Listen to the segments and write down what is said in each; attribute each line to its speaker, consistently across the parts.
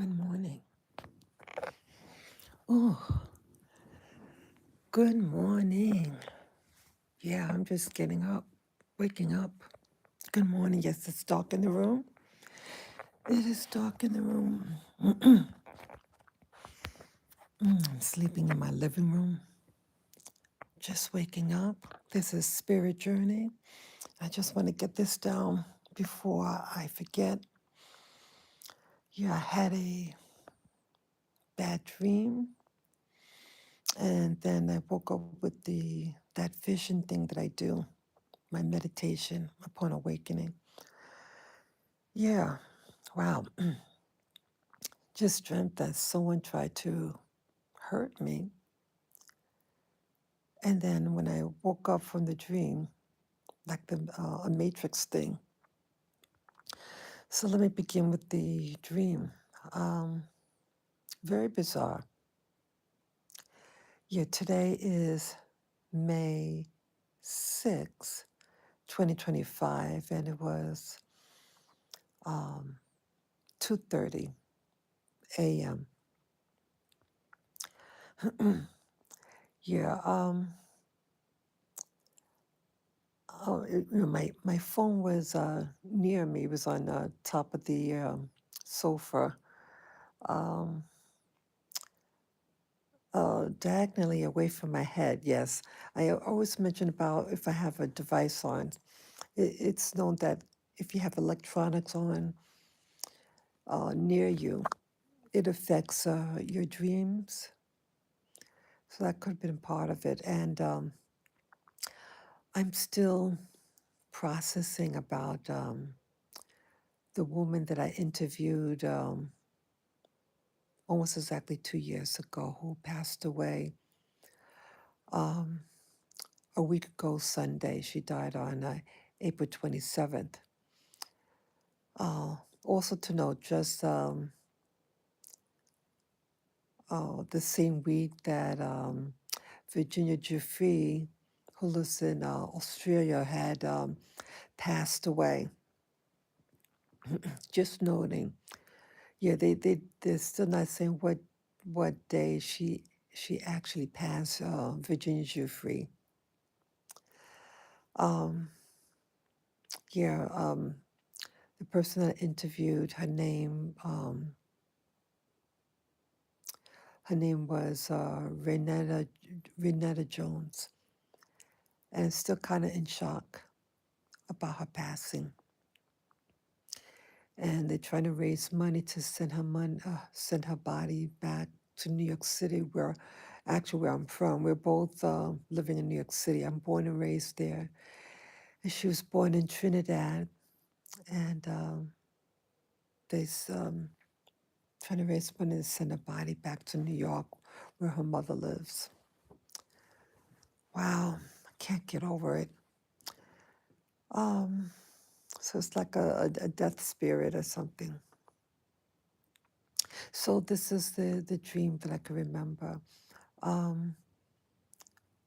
Speaker 1: Good morning. Oh, good morning. Yeah, I'm just getting up, waking up. Good morning. Yes, it's dark in the room. It is dark in the room. I'm sleeping in my living room, just waking up. This is Spirit Journey. I just want to get this down before I forget. Yeah, I had a bad dream, and then I woke up with that vision thing that I do, my meditation upon awakening. Yeah, wow. Just dreamt that someone tried to hurt me. And then when I woke up from the dream, like a matrix thing. So let me begin with the dream. Um, Very bizarre. Yeah, today is May 6, 2025, and it was 2:30 a.m. Yeah, my phone was near me. It was on the top of the sofa, um, diagonally away from my head. Yes, I always mention about if I have a device on. It's known that if you have electronics on near you, it affects your dreams. So that could have been part of it. And I'm still processing about the woman that I interviewed almost exactly 2 years ago who passed away um, a week ago Sunday. She died on April 27th. Also to note, just the same week that Virginia Giuffre, who lives in Australia, had passed away. Just noting. Yeah, they're still not saying what day she actually passed, Virginia Giuffre. Um, yeah, the person that interviewed, her name was Renetta Jones, and still kind of in shock about her passing. And they're trying to raise money to send her body back to New York City, where I'm from. We're both living in New York City. I'm born and raised there, and she was born in Trinidad, and they're trying to raise money to send her body back to New York, where her mother lives. Wow, I can't get over it. So it's like a death spirit or something. So this is the dream that I can remember. Um,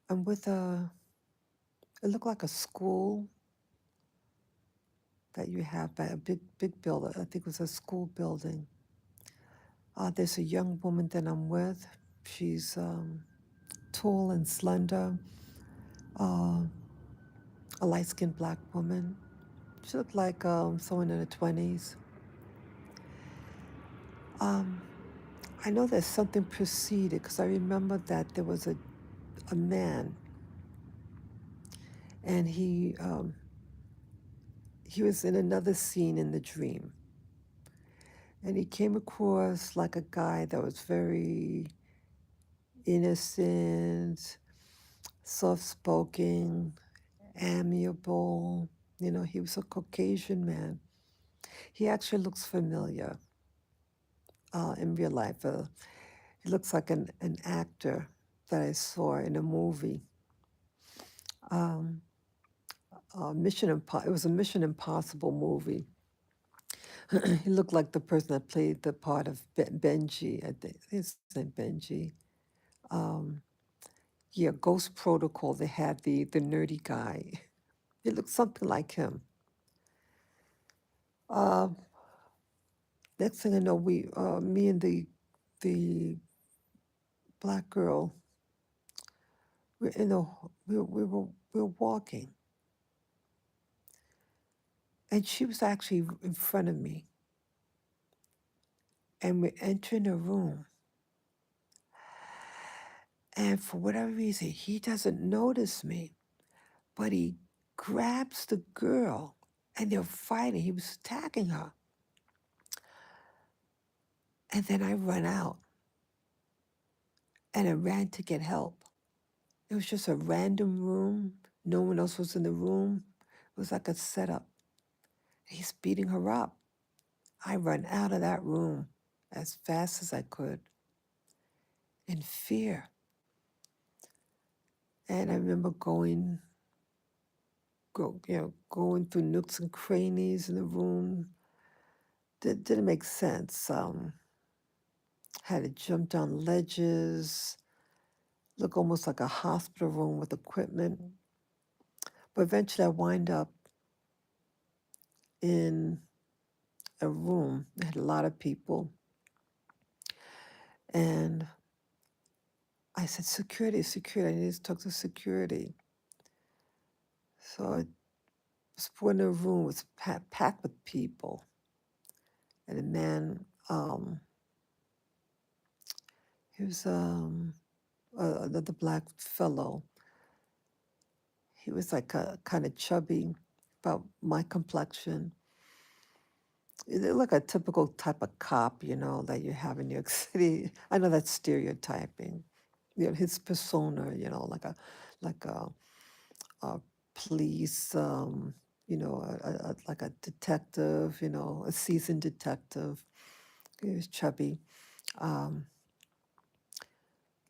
Speaker 1: I'm with it looked like a school that you have by a big building. I think it was a school building. There's a young woman that I'm with. She's tall and slender, a light-skinned black woman. She looked like someone in her 20s. I know there's something preceded because I remember that there was a man, and he was in another scene in the dream, and he came across like a guy that was very innocent, soft-spoken, amiable. He was a Caucasian man. He actually looks familiar in real life. He looks like an actor that I saw in a movie. It was a Mission Impossible movie. He looked like the person that played the part of Benji. I think his name Benji. Yeah, Ghost Protocol. They had the nerdy guy. It looked something like him. Uh, Next thing I know, me and the black girl, we're in the, we were walking, and she was actually in front of me, and we're entering a room, and for whatever reason, he doesn't notice me, but he grabs the girl, and they're fighting. He was attacking her, and then I run out, and I ran to get help. It was just a random room. No one else was in the room. It was like a setup. He's beating her up. I run out of that room as fast as I could in fear. And I remember going through nooks and crannies in the room. Didn't make sense. Had to jump down ledges, look almost like a hospital room with equipment. But eventually I wind up in a room that had a lot of people. And I said, security, security. I need to talk to security. So I was put in a room, was packed with people. And a man, he was another black fellow. He was like a kind of chubby, about my complexion. He looked like a typical type of cop, that you have in New York City. I know that's stereotyping. His persona, like a police, like a detective, a seasoned detective. He was chubby, um,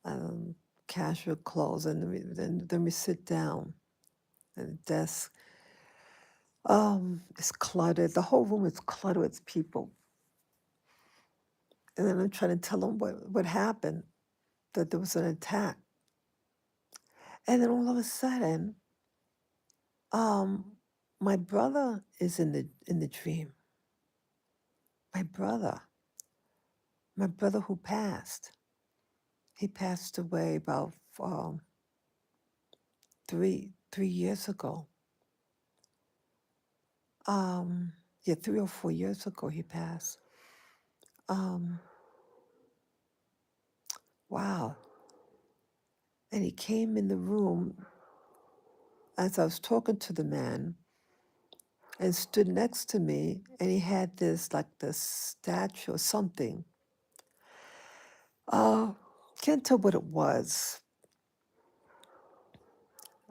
Speaker 1: um, casual clothes, and then we sit down at the desk. It's cluttered. The whole room is cluttered with people. And then I'm trying to tell him what happened, that there was an attack. And then all of a sudden, um, my brother is in the dream. My brother, my brother who passed. He passed away about 3 years ago. Yeah, 3 or 4 years ago he passed. Um, wow. And he came in the room as I was talking to the man and stood next to me, and he had this statue or something. Can't tell what it was.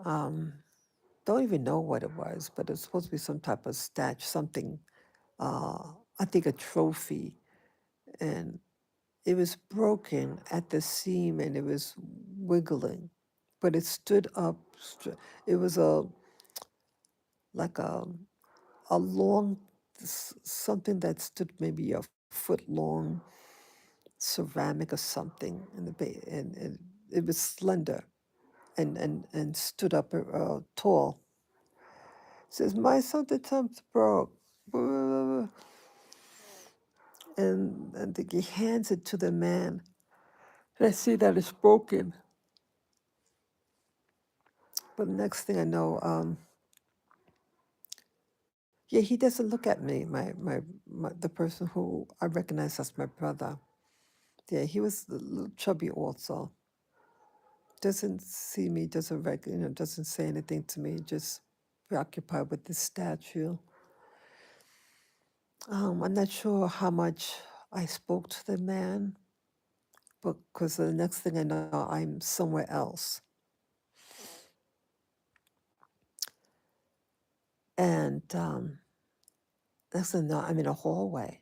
Speaker 1: Um, don't even know what it was, but it's supposed to be some type of statue, something. I think a trophy, and it was broken at the seam and it was wiggling, but it stood up. It was like a long something that stood maybe a foot long, ceramic or something in the bay, and it was slender and stood up tall. It says, "My something times broke," and he hands it to the man. And I see that it's broken. But the next thing I know, yeah, he doesn't look at me, the person who I recognize as my brother. Yeah, he was a little chubby also. Doesn't see me, doesn't say anything to me, just preoccupied with this statue. I'm not sure how much I spoke to the man, because the next thing I know, I'm somewhere else. And next thing I know, I'm in a hallway.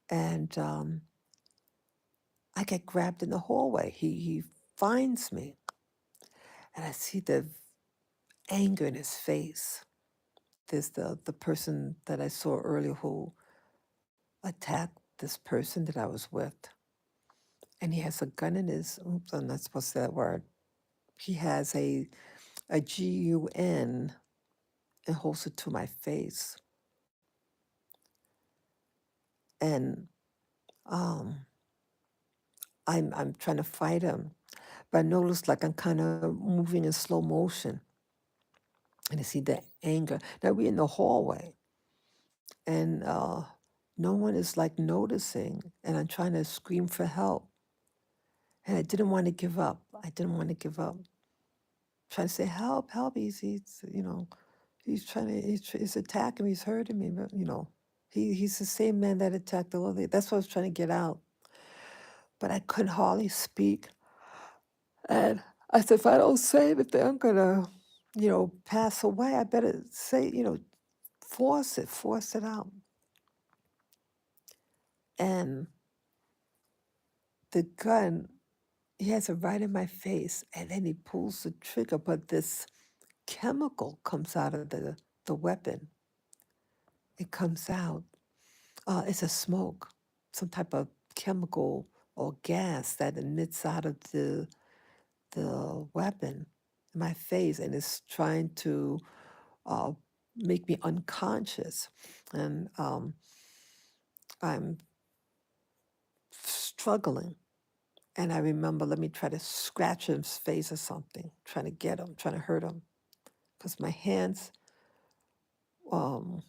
Speaker 1: And I get grabbed in the hallway. He finds me, and I see the anger in his face. There's the person that I saw earlier who attacked this person that I was with. And he has a gun in his, oops, I'm not supposed to say that word. He has a GUN and holds it to my face. and um, I'm trying to fight him, but I notice like I'm kind of moving in slow motion, and I see the anger. Now we're in the hallway, and no one is like noticing, and I'm trying to scream for help, and I didn't want to give up. I didn't want to give up. Trying to say help, help. He's trying to he's attacking me. He's hurting me. But he's the same man that attacked the other. That's what I was trying to get out, but I couldn't hardly speak. And I said, if I don't say anything, I'm gonna, pass away. I better say, force it out. And the gun, he has it right in my face, and then he pulls the trigger, but this chemical comes out of the weapon. It comes out. It's a smoke, some type of chemical or gas that emits out of the weapon in my face, and it's trying to uh, make me unconscious. And I'm struggling. And I remember, let me try to scratch his face or something, trying to get him, trying to hurt him. Because my hands, because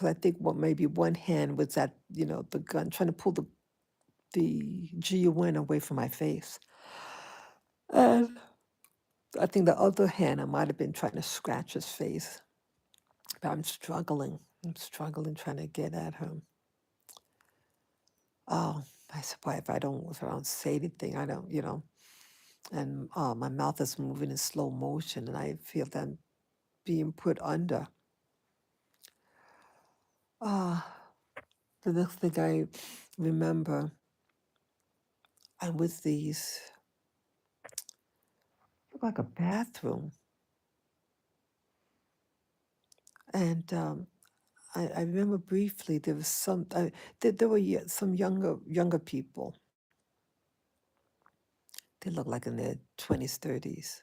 Speaker 1: I think maybe one hand was at, the gun, trying to pull the GUN away from my face. And I think the other hand, I might have been trying to scratch his face. But I'm struggling. I'm struggling trying to get at him. Oh, I said, boy, if I don't say anything, I don't, and my mouth is moving in slow motion, and I feel that I'm being put under. The next thing I remember, I'm with these, look like a bathroom, and I remember briefly there was there were some younger people. They looked like in their 20s, 30s.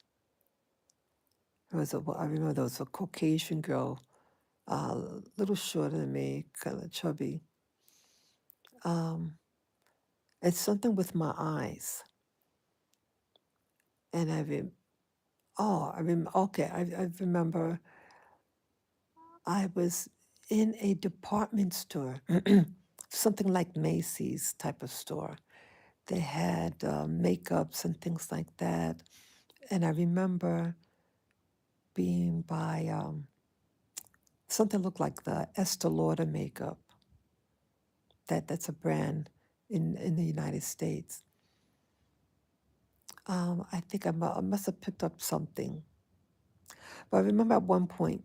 Speaker 1: I remember there was a Caucasian girl, a little shorter than me, kind of chubby. It's something with my eyes. And I remember I was in a department store, something like Macy's type of store. They had makeups and things like that. And I remember being by something looked like the Estee Lauder makeup. That's a brand in the United States. I think I must have picked up something. But I remember at one point,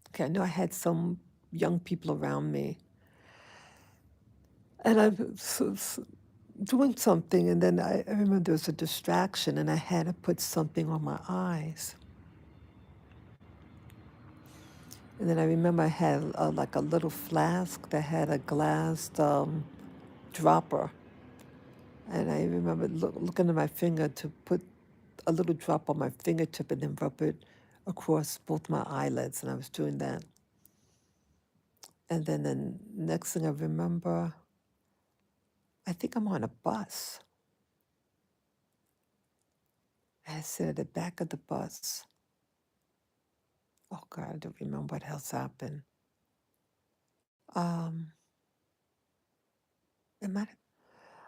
Speaker 1: okay, I know I had some young people around me, and I was doing something, and then I remember there was a distraction, and I had to put something on my eyes. And then I remember I had like a little flask that had a glass dropper. And I remember looking at my finger to put a little drop on my fingertip and then rub it across both my eyelids. And I was doing that. And then the next thing I remember, I think I'm on a bus. I sit at the back of the bus. Oh God, I don't remember what else happened. Um, it might have,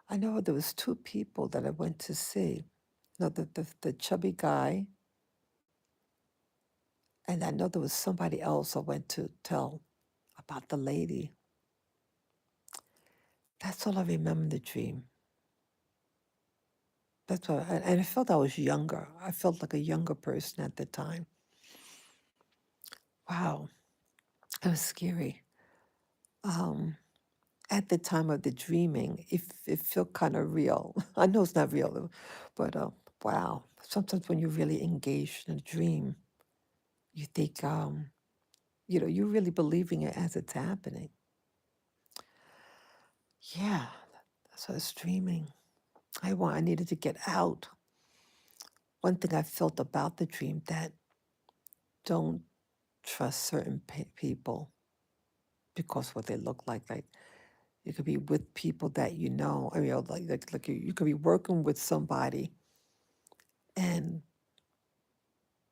Speaker 1: I know there was two people that I went to see. No, the chubby guy, and I know there was somebody else I went to tell about the lady. That's all I remember in the dream. That's what, and I felt I was younger. I felt like a younger person at the time. Wow, it was scary. Um, at the time of the dreaming, it felt kind of real. I know it's not real, but wow. Sometimes when you're really engaged in a dream, you think, you're really believing it as it's happening. Yeah, that's what I was dreaming. I needed to get out. One thing I felt about the dream, that don't trust certain people because what they look like. Like You could be with people that you know. I mean, like you could be working with somebody, and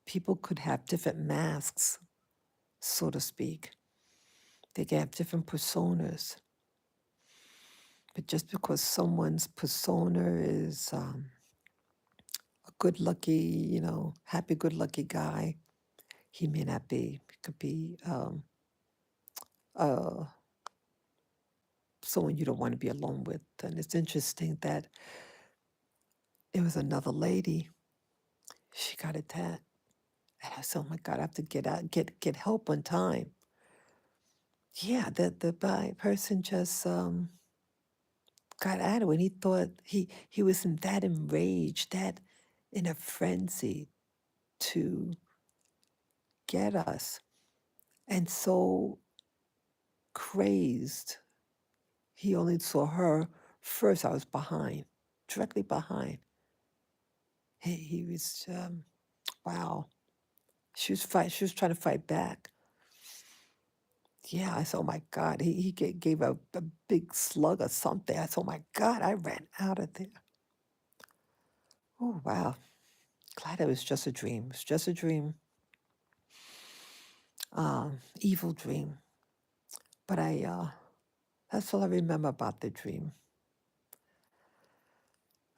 Speaker 1: people could have different masks, so to speak. They can have different personas. But just because someone's persona is a good lucky, happy good lucky guy, he may not be. It could be uh, someone you don't want to be alone with. And it's interesting that it was another lady. She got attacked, and I said, "Oh my God, I have to get out, get help on time." Yeah, the person just got at it when he thought he was in that enraged, that in a frenzy to get us, and so crazed. He only saw her first. I was behind, directly behind. He was wow. She was fight. She was trying to fight back. Yeah, I said, oh my God. He gave a big slug or something. I said, oh my God. I ran out of there. Oh wow. Glad it was just a dream. It was just a dream. Evil dream. But that's all I remember about the dream.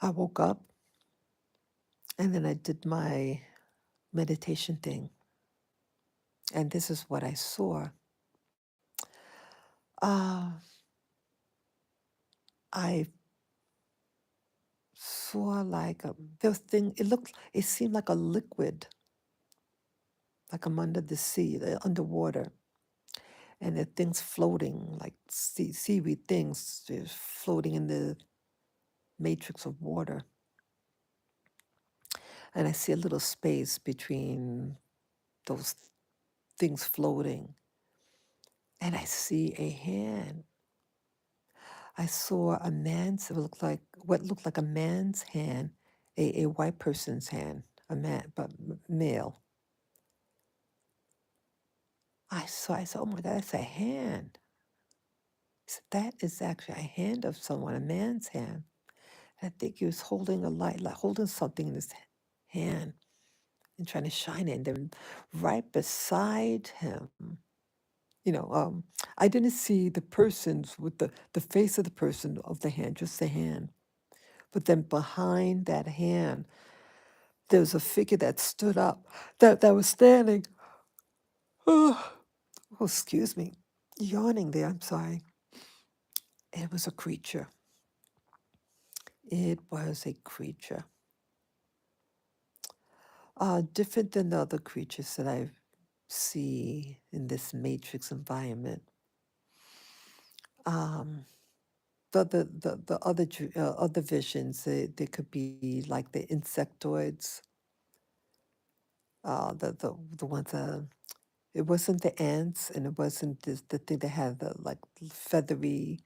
Speaker 1: I woke up and then I did my meditation thing. And this is what I saw. Uh, I saw like this thing. It seemed like a liquid, like I'm under the sea, underwater, and the things floating, like seaweed things, just floating in the matrix of water. And I see a little space between those things floating, and I see a hand. I saw a man's. It looked like what looked like a man's hand, a white person's hand, a man, but male. I said, oh my God, that's a hand. I said, that is actually a hand of someone, a man's hand. And I think he was holding a light, like holding something in his hand and trying to shine it. And then right beside him, I didn't see the persons with the face of the person of the hand, just the hand. But then behind that hand, there was a figure that stood up, that was standing. Oh, excuse me, yawning there. I'm sorry. It was a creature. It was a creature. Different than the other creatures that I see in this matrix environment. Um, the other other visions, they could be like the insectoids, the ones it wasn't the ants, and it wasn't the thing that had the like feathery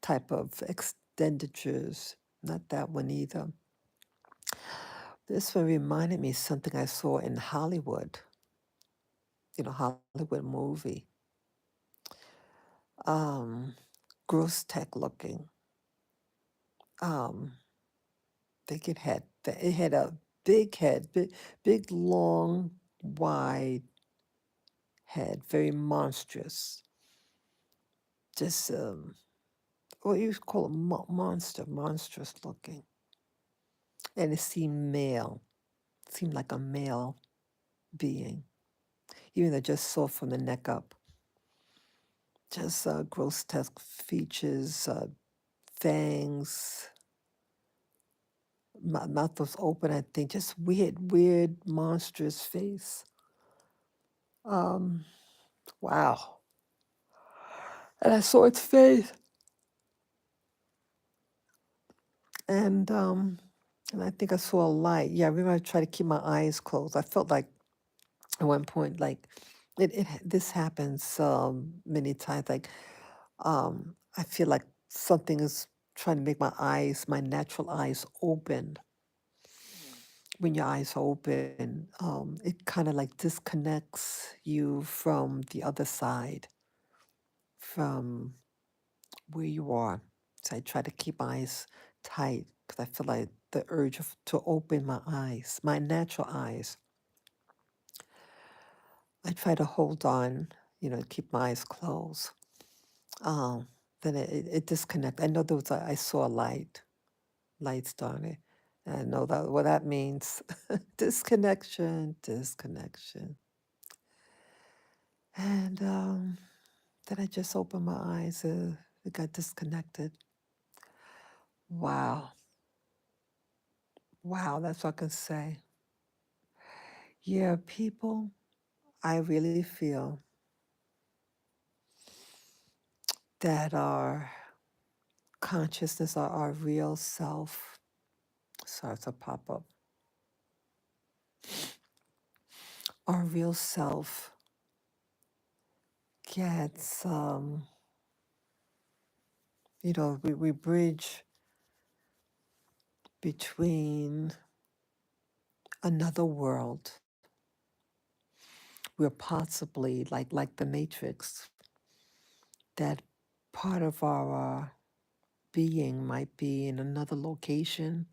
Speaker 1: type of expenditures. Not that one either. This one reminded me of something I saw in Hollywood, Hollywood movie. Um, gross tech looking. Um, think it had a big head, big long, wide head, very monstrous. Just what you call a monstrous looking, and it seemed male. Seemed like a male being, even though just saw from the neck up. Just grotesque features, fangs, mouth was open, I think, just weird, monstrous face. Um, wow. And I saw its face, and I think I saw a light. Yeah, I remember I tried to keep my eyes closed. I felt like at one point, like this happens many times. Like I feel like something is trying to make my natural eyes open. When your eyes are open, it kind of like disconnects you from the other side, from where you are. So I try to keep my eyes tight because I feel like the urge to open my eyes, my natural eyes. I try to hold on, keep my eyes closed. Um, then it disconnect. I know I saw a light started. And I know that what that means. Disconnection, disconnection. And then I just opened my eyes. It got disconnected. Wow. Wow, that's what I can say. Yeah, people, I really feel that our consciousness, our real self, starts to pop up. Our real self gets, we bridge between another world. We're possibly like the Matrix, that part of our being might be in another location,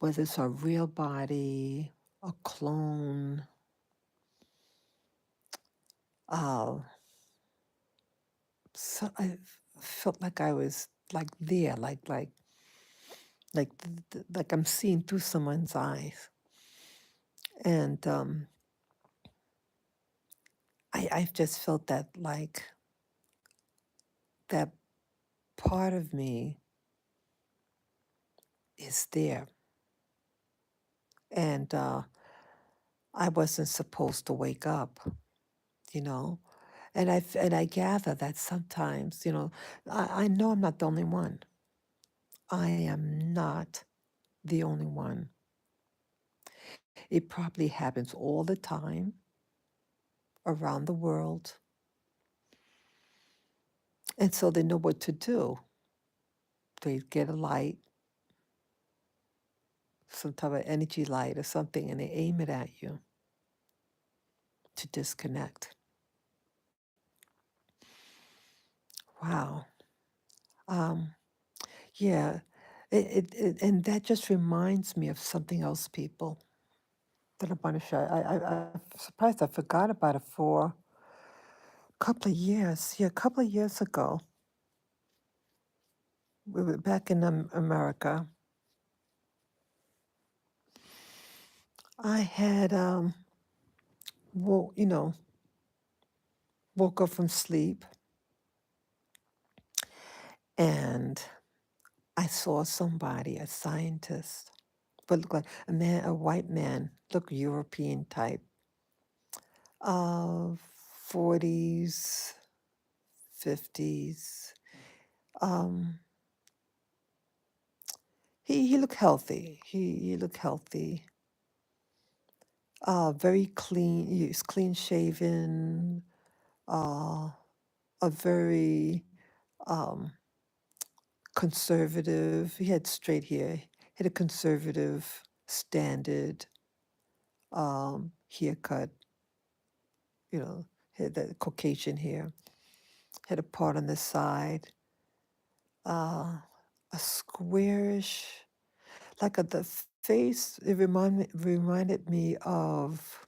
Speaker 1: whether it's our real body, a clone. Uh, so I felt like I was like there, like I'm seeing through someone's eyes, and I've just felt that like that part of me is there, and I wasn't supposed to wake up, you know. And I gather that sometimes, I know I'm not the only one. I am not the only one. It probably happens all the time around the world. And so they know what to do. They get a light, some type of energy light or something, and they aim it at you to disconnect. Wow. Um, yeah. And that just reminds me of something else, people, that I want to share. I'm surprised I forgot about it for a couple of years. Yeah, a couple of years ago, we were back in America. I had, woke up from sleep, and I saw somebody, a scientist, but look like a man, a white man, look European type, of 40s, 50s. Um, he looked healthy. He looked healthy. Very clean. He's clean shaven. Uh, a very um, conservative. He had straight hair. He had a conservative standard haircut. Had that Caucasian hair. Had a part on the side. A squarish, like the face. It reminded me of,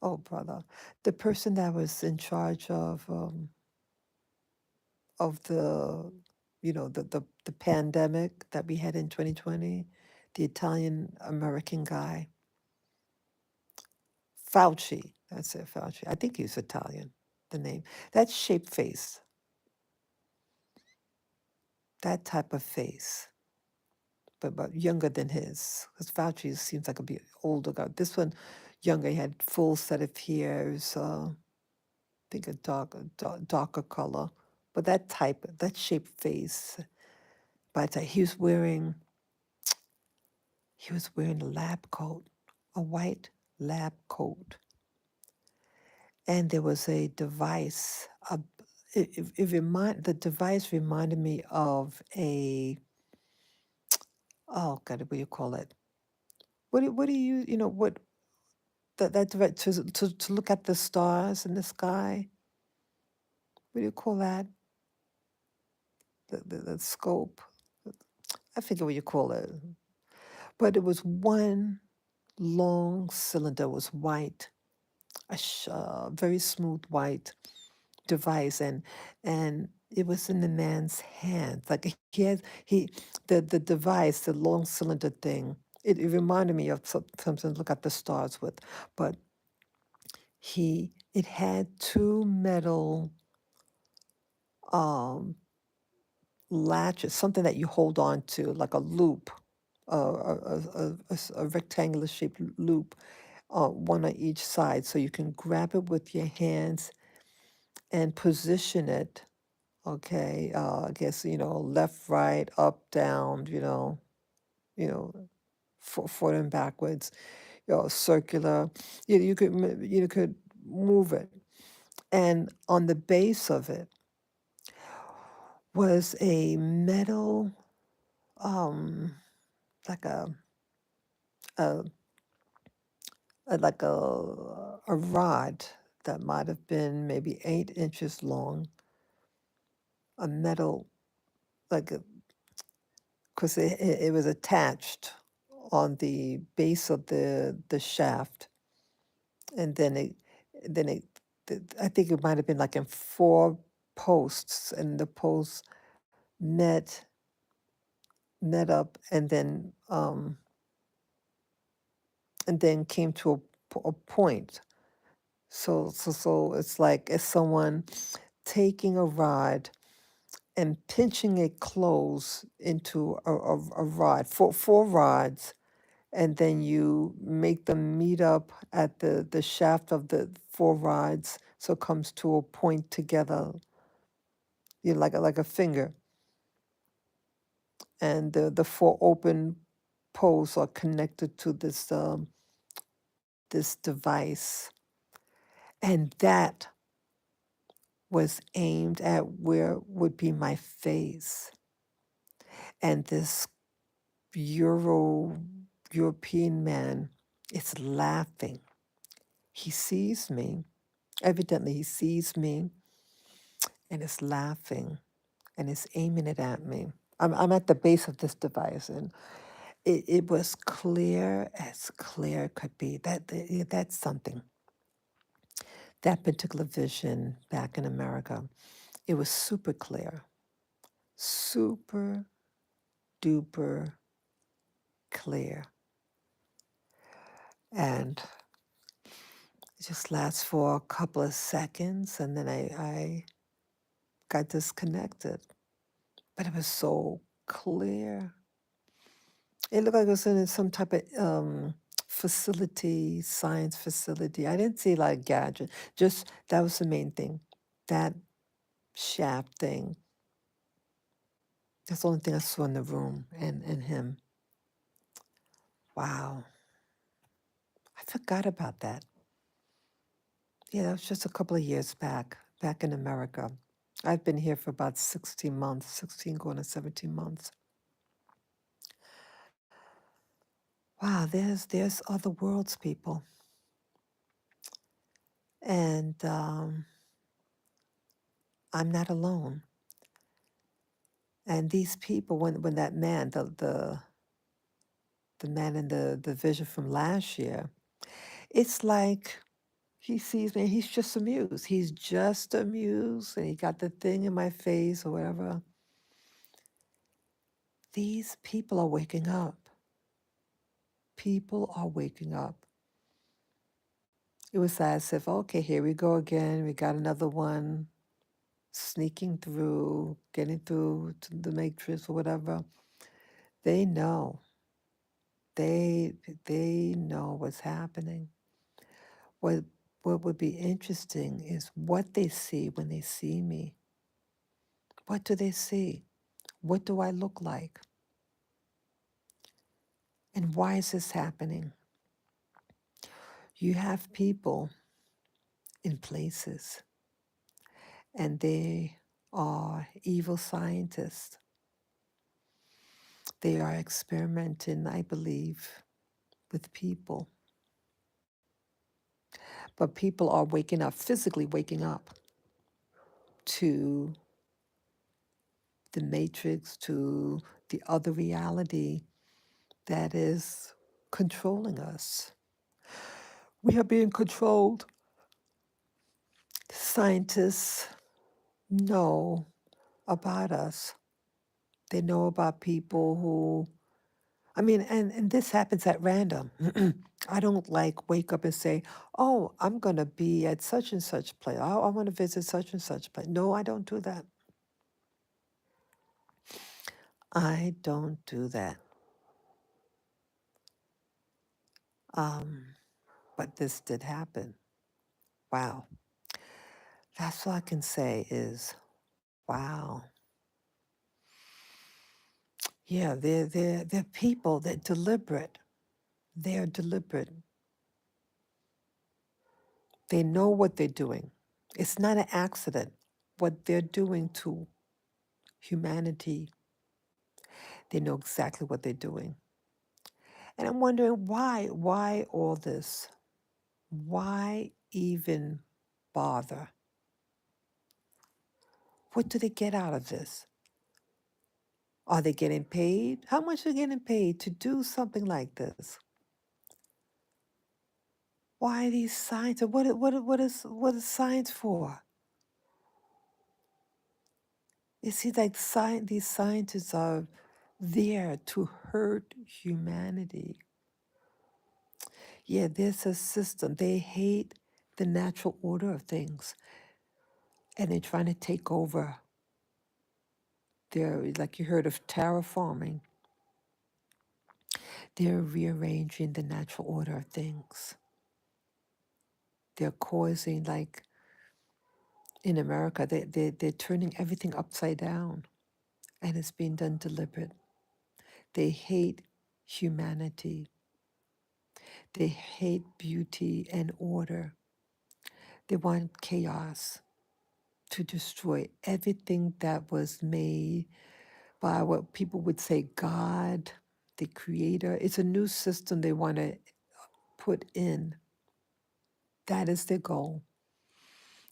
Speaker 1: oh brother, the person that was in charge of the pandemic that we had in 2020, the Italian American guy, Fauci. That's it, Fauci. I think he's Italian. The name, that shaped face, that type of face, but younger than his. Because Fauci seems like a bit older guy. This one, younger. He had full set of hairs. I think a darker color, but that shaped face. But he was wearing a lab coat, a white lab coat, and there was a device. The device reminded me of a, oh God, what do you call it? What do what that device to look at the stars in the sky? what do you call that? The scope. I forget what you call it. But it was one long cylinder, was white, very smooth white device, and it was in the man's hands. Like the device, the long cylinder thing. It reminded me of something to look at the stars with, but it had two metal um, latches, something that you hold on to, like a loop, a rectangular shaped loop, one on each side, so you can grab it with your hands and position it. Okay, I guess left, right, up, down. You know, forward and backwards. Circular. You could move it, and on the base of it was a metal, um, like a, a rod that might have been maybe 8 inches long, a metal, like, because it was attached on the base of the shaft, and then it, I think it might have been like in four posts, and the posts met met up, and then came to a point. So it's like as someone taking a rod and pinching it close into a rod, four rods, and then you make them meet up at the shaft of the four rods, so it comes to a point together, like a finger, and the four open poles are connected to this device, and that was aimed at where would be my face. And this European man is laughing. He sees me. Evidently, he sees me and is laughing and is aiming it at me. I'm at the base of this device, and it was clear as clear could be. That's something. That particular vision back in America, it was super clear, super duper clear. And it just lasts for a couple of seconds, and then I got disconnected. But it was so clear. It looked like it was in some type of facility, science facility. I didn't see like gadget. Just that was the main thing. That shaft thing. That's the only thing I saw in the room, and him. Wow. I forgot about that. Yeah, that was just a couple of years back in America. I've been here for about 16 months, 16 going to 17 months. Wow, there's other worlds, people. And I'm not alone. And these people, when that man, the man in the vision from last year, it's like he sees me, he's just amused. He's just amused, and he got the thing in my face or whatever. These people are waking up. People are waking up. It was as if, okay, here we go again. We got another one sneaking through, getting through to the matrix or whatever. They know. They know what's happening. What would be interesting is what they see when they see me. What do they see? What do I look like? And why is this happening? You have people in places, and they are evil scientists. They are experimenting, I believe, with people. But people are waking up, physically waking up. to the matrix, to the other reality that is controlling us. We are being controlled. Scientists know about us. They know about people who, and this happens at random. I don't like wake up and say, oh, I'm going to be at such and such place. I want to visit such and such place. No, I don't do that. I don't do that. But this did happen. Wow. That's all I can say is, wow. Yeah, they're people that deliberate. They're deliberate. They know what they're doing. It's not an accident what they're doing to humanity. They know exactly what they're doing. And I'm wondering why all this? Why even bother? What do they get out of this? Are they getting paid? How much are they getting paid to do something like this? Why these signs? What is science for? It seems like these scientists are there to hurt humanity. Yeah, there's a system. They hate the natural order of things, and they're trying to take over. They're, like you heard of terraforming, they're rearranging the natural order of things. They're causing, like in America, they're turning everything upside down, and it's being done deliberate. They hate humanity. They hate beauty and order. They want chaos to destroy everything that was made by what people would say God, the creator. It's a new system they want to put in. That is their goal.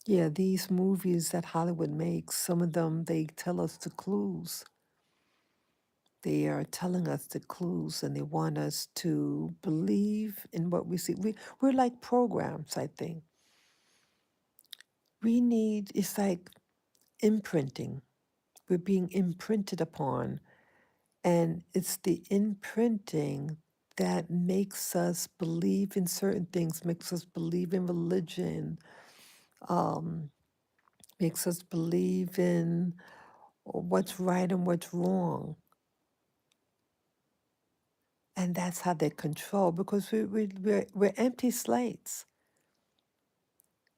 Speaker 1: Yeah, these movies that Hollywood makes, some of them, they tell us the clues. They are telling us the clues, and they want us to believe in what we see. We're like programs, I think. It's like imprinting. We're being imprinted upon. And it's the imprinting that makes us believe in certain things, makes us believe in religion, makes us believe in what's right and what's wrong. And that's how they control, because we're empty slates.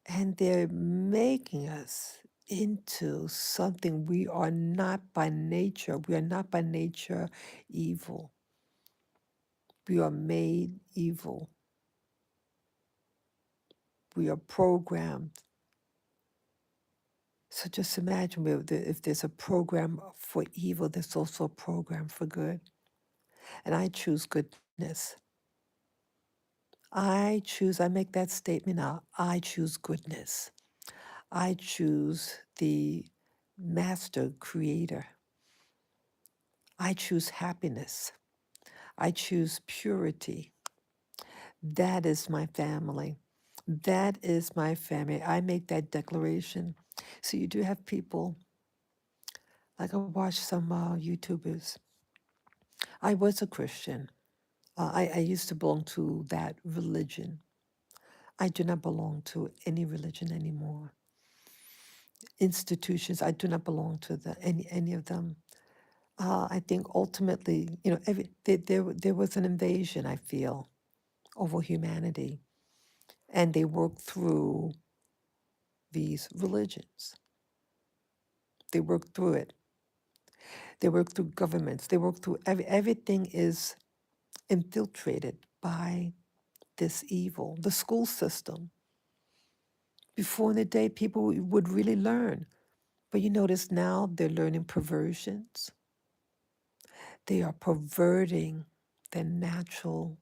Speaker 1: And they're making us into something we are not by nature. We are not by nature evil. We are made evil. We are programmed. So just imagine if there's a program for evil, there's also a program for good. And I choose goodness. I make that statement out. I choose goodness. I choose the master creator. I choose happiness. I choose purity. That is my family. That is my family. I make that declaration. So you do have people, like I watched some YouTubers. I was a Christian. I used to belong to that religion. I do not belong to any religion anymore. Institutions, I do not belong to any of them. I think ultimately, there was an invasion, I feel, over humanity, and they worked through these religions. They worked through it. They worked through governments. They worked through everything is infiltrated by this evil. The school system. Before in the day, people would really learn. But you notice now they're learning perversions. They are perverting the natural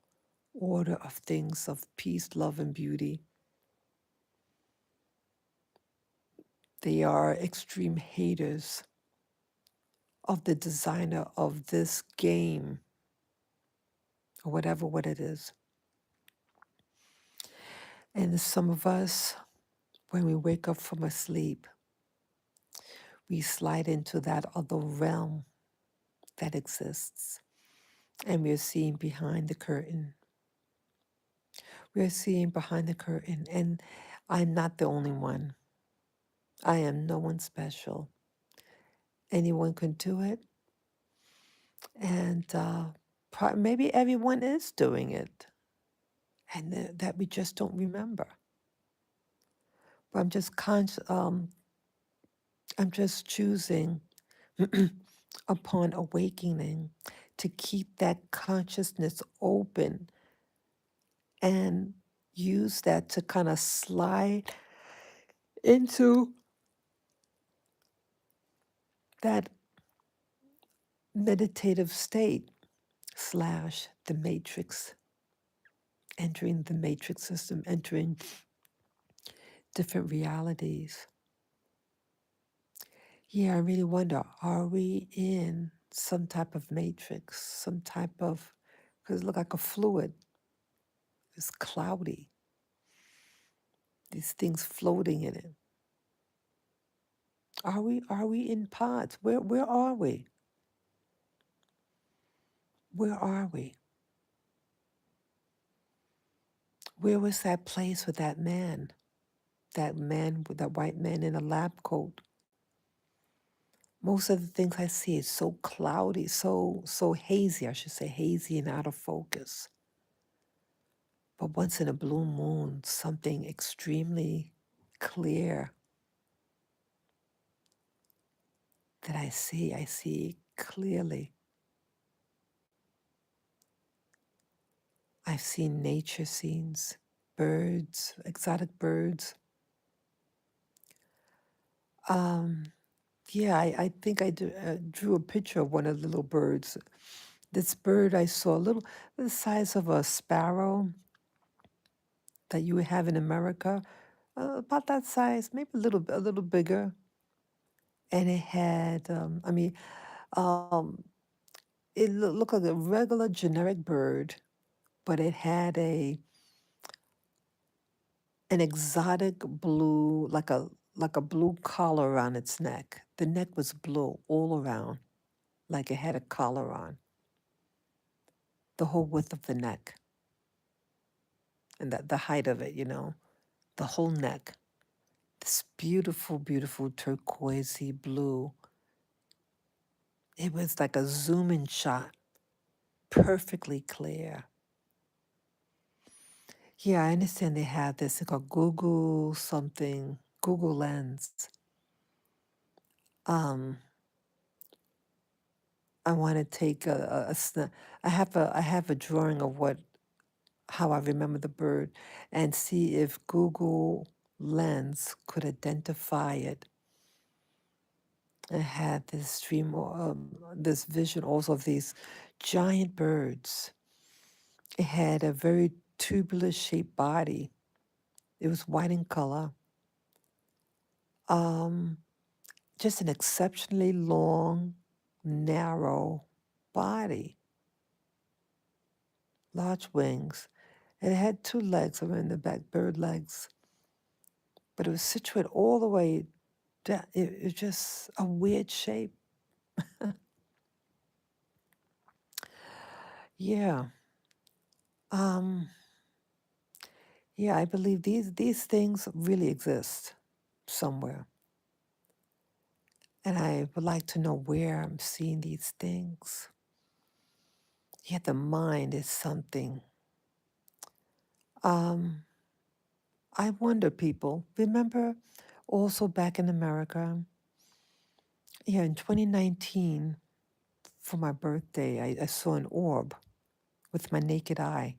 Speaker 1: order of things of peace, love, and beauty. They are extreme haters of the designer of this game, or whatever what it is. And some of us, when we wake up from a sleep, we slide into that other realm that exists. And we're seeing behind the curtain. We're seeing behind the curtain. And I'm not the only one. I am no one special. Anyone can do it. And maybe everyone is doing it. And that we just don't remember. But I'm just choosing upon awakening to keep that consciousness open and use that to kind of slide into that meditative state / the matrix, entering the matrix system, entering different realities. Yeah, I really wonder, are we in some type of matrix, some type of, because it look like a fluid, it's cloudy, these things floating in it. Are we in pods? Where are we? Where are we? Where was that place with that man? That man with that white man in a lab coat. Most of the things I see is so cloudy, so hazy, I should say hazy and out of focus. But once in a blue moon, something extremely clear that I see clearly. I've seen nature scenes, birds, exotic birds. Yeah, I think I drew a picture of one of the little birds. This bird I saw, the size of a sparrow that you would have in America, about that size, maybe a little bigger. And it had, um, it looked like a regular generic bird, but it had an exotic blue, like a blue collar around its neck. The neck was blue all around, like it had a collar on, the whole width of the neck, and the height of it, the whole neck. This beautiful, beautiful turquoisey blue. It was like a zoom in shot, perfectly clear. Yeah, I understand they have this called Google something, Google Lens. Um, I want to take I have a drawing of how I remember the bird, and see if Google Lens could identify it. I had this dream, this vision also of these giant birds. It had a very tubular shaped body. It was white in color. Just an exceptionally long, narrow body, large wings. And it had 2 legs around the back, bird legs. But it was situated all the way down. It was just a weird shape. Yeah. Yeah, I believe these things really exist somewhere. And I would like to know where I'm seeing these things. Yet the mind is something. I wonder, people, remember also back in America, yeah, in 2019, for my birthday, I saw an orb with my naked eye.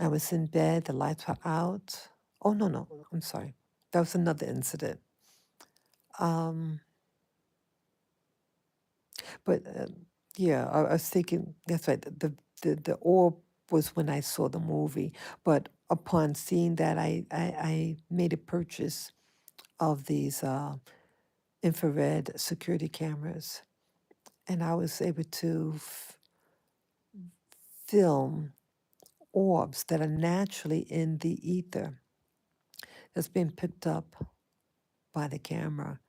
Speaker 1: I was in bed, the lights were out. Oh, no, I'm sorry. That was another incident. But yeah, I was thinking, that's right, the orb was when I saw the movie. But upon seeing that, I made a purchase of these infrared security cameras, and I was able to film orbs that are naturally in the ether that's been picked up by the camera.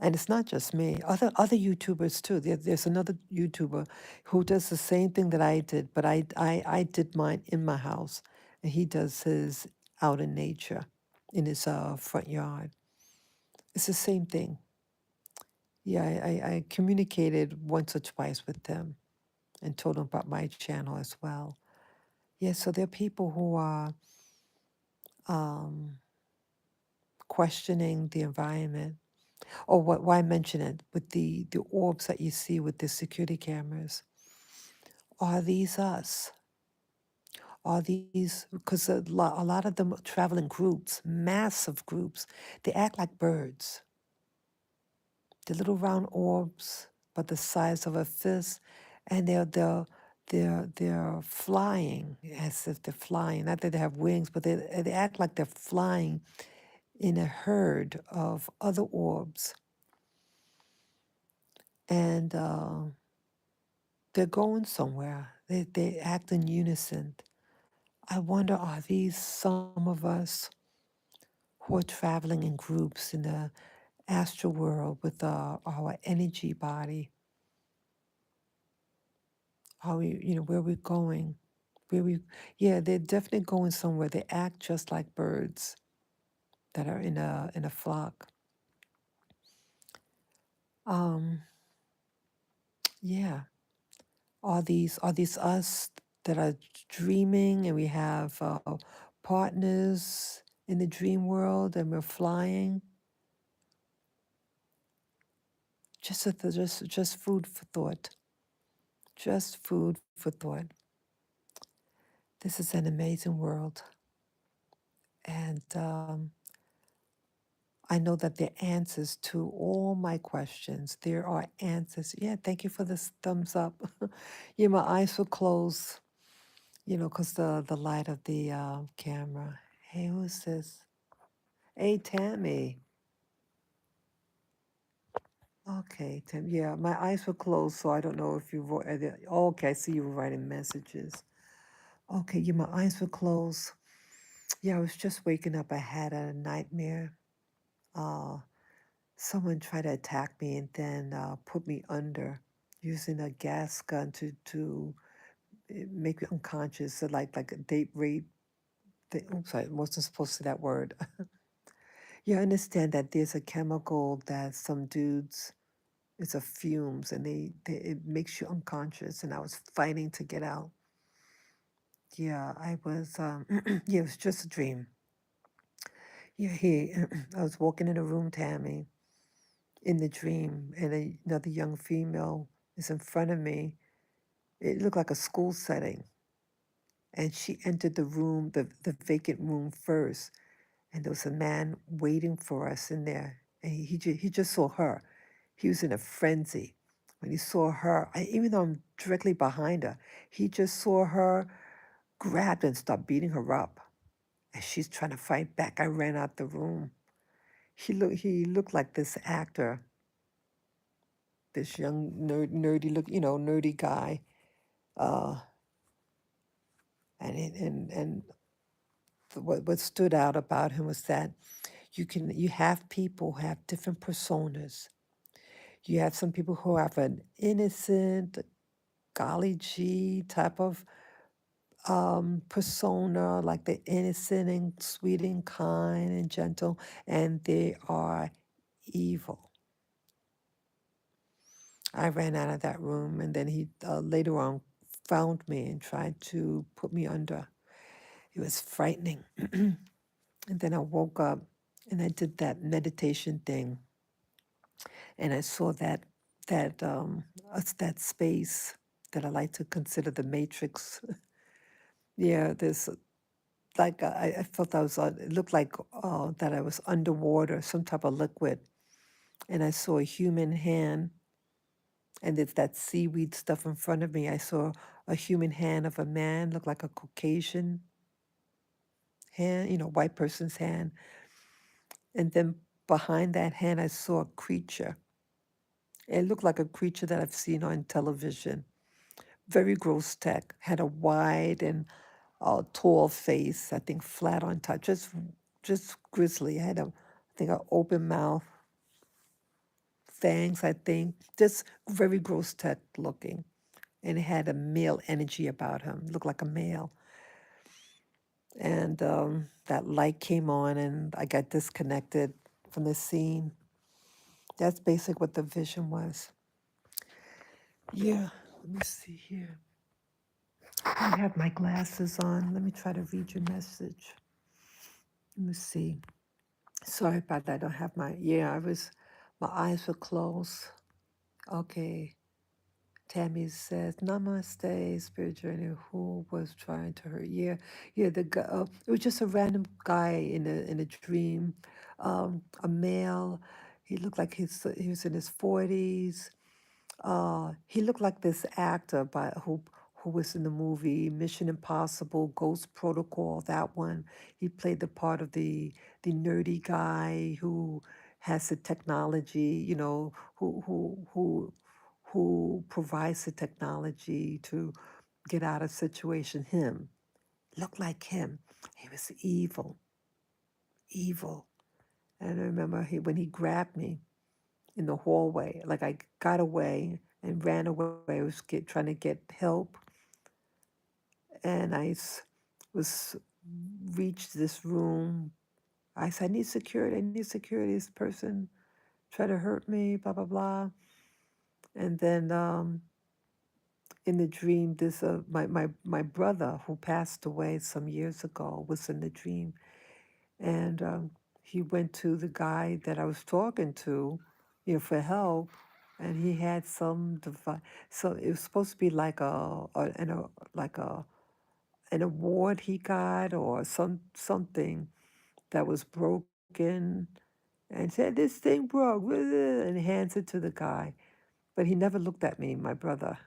Speaker 1: And it's not just me. Other YouTubers too. There's another YouTuber who does the same thing that I did, but I did mine in my house, and he does his out in nature, in his front yard. It's the same thing. Yeah, I communicated once or twice with them and told them about my channel as well. Yeah, so there are people who are um, questioning the environment. Or why mention it with the orbs that you see with the security cameras? Are these us? Are these, because a lot of them travel in groups, massive groups. They act like birds. They're little round orbs, but the size of a fist, and they're flying as if they're flying. Not that they have wings, but they act like they're flying in a herd of other orbs, and they're going somewhere. They act in unison. I wonder, are these some of us who are traveling in groups in the astral world with our energy body? Are we, where we're going? Where we, yeah, they're definitely going somewhere. They act just like birds that are in a flock. Um, yeah. Are these us that are dreaming and we have partners in the dream world and we're flying? Just food for thought. Just food for thought. This is an amazing world, and I know that there are answers to all my questions. There are answers. Yeah, thank you for this thumbs up. Yeah, my eyes were closed, because the light of the camera. Hey, who's this? Hey, Tammy. Okay, Tim. Yeah, my eyes were closed, so I don't know if you wrote. Okay, I see you were writing messages. Okay, yeah, my eyes were closed. Yeah, I was just waking up. I had a nightmare. Uh, Someone tried to attack me and then put me under using a gas gun to make me unconscious. So like a date rape. Oops, I wasn't supposed to say that word. Yeah, I understand that there's a chemical that some dudes, it's a fumes, and it makes you unconscious. And I was fighting to get out. Yeah, I was. Yeah, it was just a dream. Yeah, I was walking in a room, Tammy, in the dream, and another young female is in front of me. It looked like a school setting, and she entered the room, the vacant room first, and there was a man waiting for us in there, and he just saw her. He was in a frenzy when he saw her. Even though I'm directly behind her, he just saw her, grabbed and start beating her up, and she's trying to fight back. I ran out the room. He looked like this actor, this young nerdy guy, uh, and what stood out about him was that you have people who have different personas. You have some people who have an innocent, golly gee type of persona, like they're innocent and sweet and kind and gentle, and they are evil. I ran out of that room, and then he later on found me and tried to put me under. It was frightening. And then I woke up and I did that meditation thing, and I saw that space that I like to consider the matrix. Yeah, there's like I felt I was it looked like that I was underwater, some type of liquid, and I saw a human hand, and there's that seaweed stuff in front of me. I saw a human hand of a man, looked like a Caucasian hand, white person's hand, and then behind that hand, I saw a creature. It looked like a creature that I've seen on television. Very gross tech. Had a wide and tall face. I think flat on top. Just grisly. Had I think, an open mouth, fangs. I think just very gross tech looking, and it had a male energy about him. Looked like a male. And that light came on, and I got disconnected from the scene. That's basically what the vision was. Yeah, let me see here. I have my glasses on. Let me try to read your message. Let me see. Sorry about that. I don't have my eyes were closed. Okay. Tammy says, Namaste, Spirit Journey. Who was trying to hurt? Yeah, the guy, it was just a random guy in a dream, a male. He looked like he was in his 40s. He looked like this actor who was in the movie Mission Impossible, Ghost Protocol. That one, he played the part of the nerdy guy who has the technology. Who provides the technology to get out of situation. Him looked like him. He was evil, evil. And I remember when he grabbed me in the hallway. Like I got away and ran away. I was trying to get help, and was reached this room. I said, "I need security. I need security." This person tried to hurt me. Blah blah blah. And then in the dream, this my brother who passed away some years ago was in the dream, and he went to the guy that I was talking to, for help, and he had some device. So it was supposed to be like like an award he got or something that was broken, and said this thing broke, and hands it to the guy. But he never looked at me, my brother.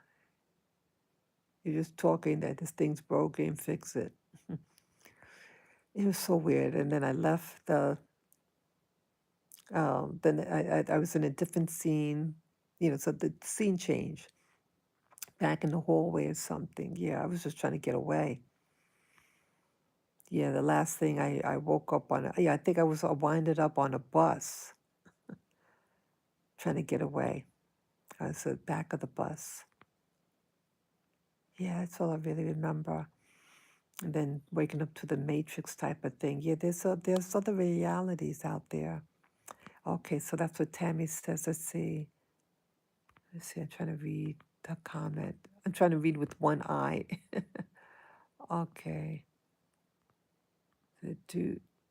Speaker 1: He was talking that this thing's broken, fix it. It was so weird. And then I left then I was in a different scene, so the scene changed back in the hallway or something. Yeah, I was just trying to get away. Yeah, the last thing I woke up on, I think I winded up on a bus trying to get away. I was at the back of the bus. Yeah, that's all I really remember. And then waking up to the Matrix type of thing. Yeah, there's other realities out there. Okay, so that's what Tammy says. Let's see. I'm trying to read the comment. I'm trying to read with one eye. Okay. So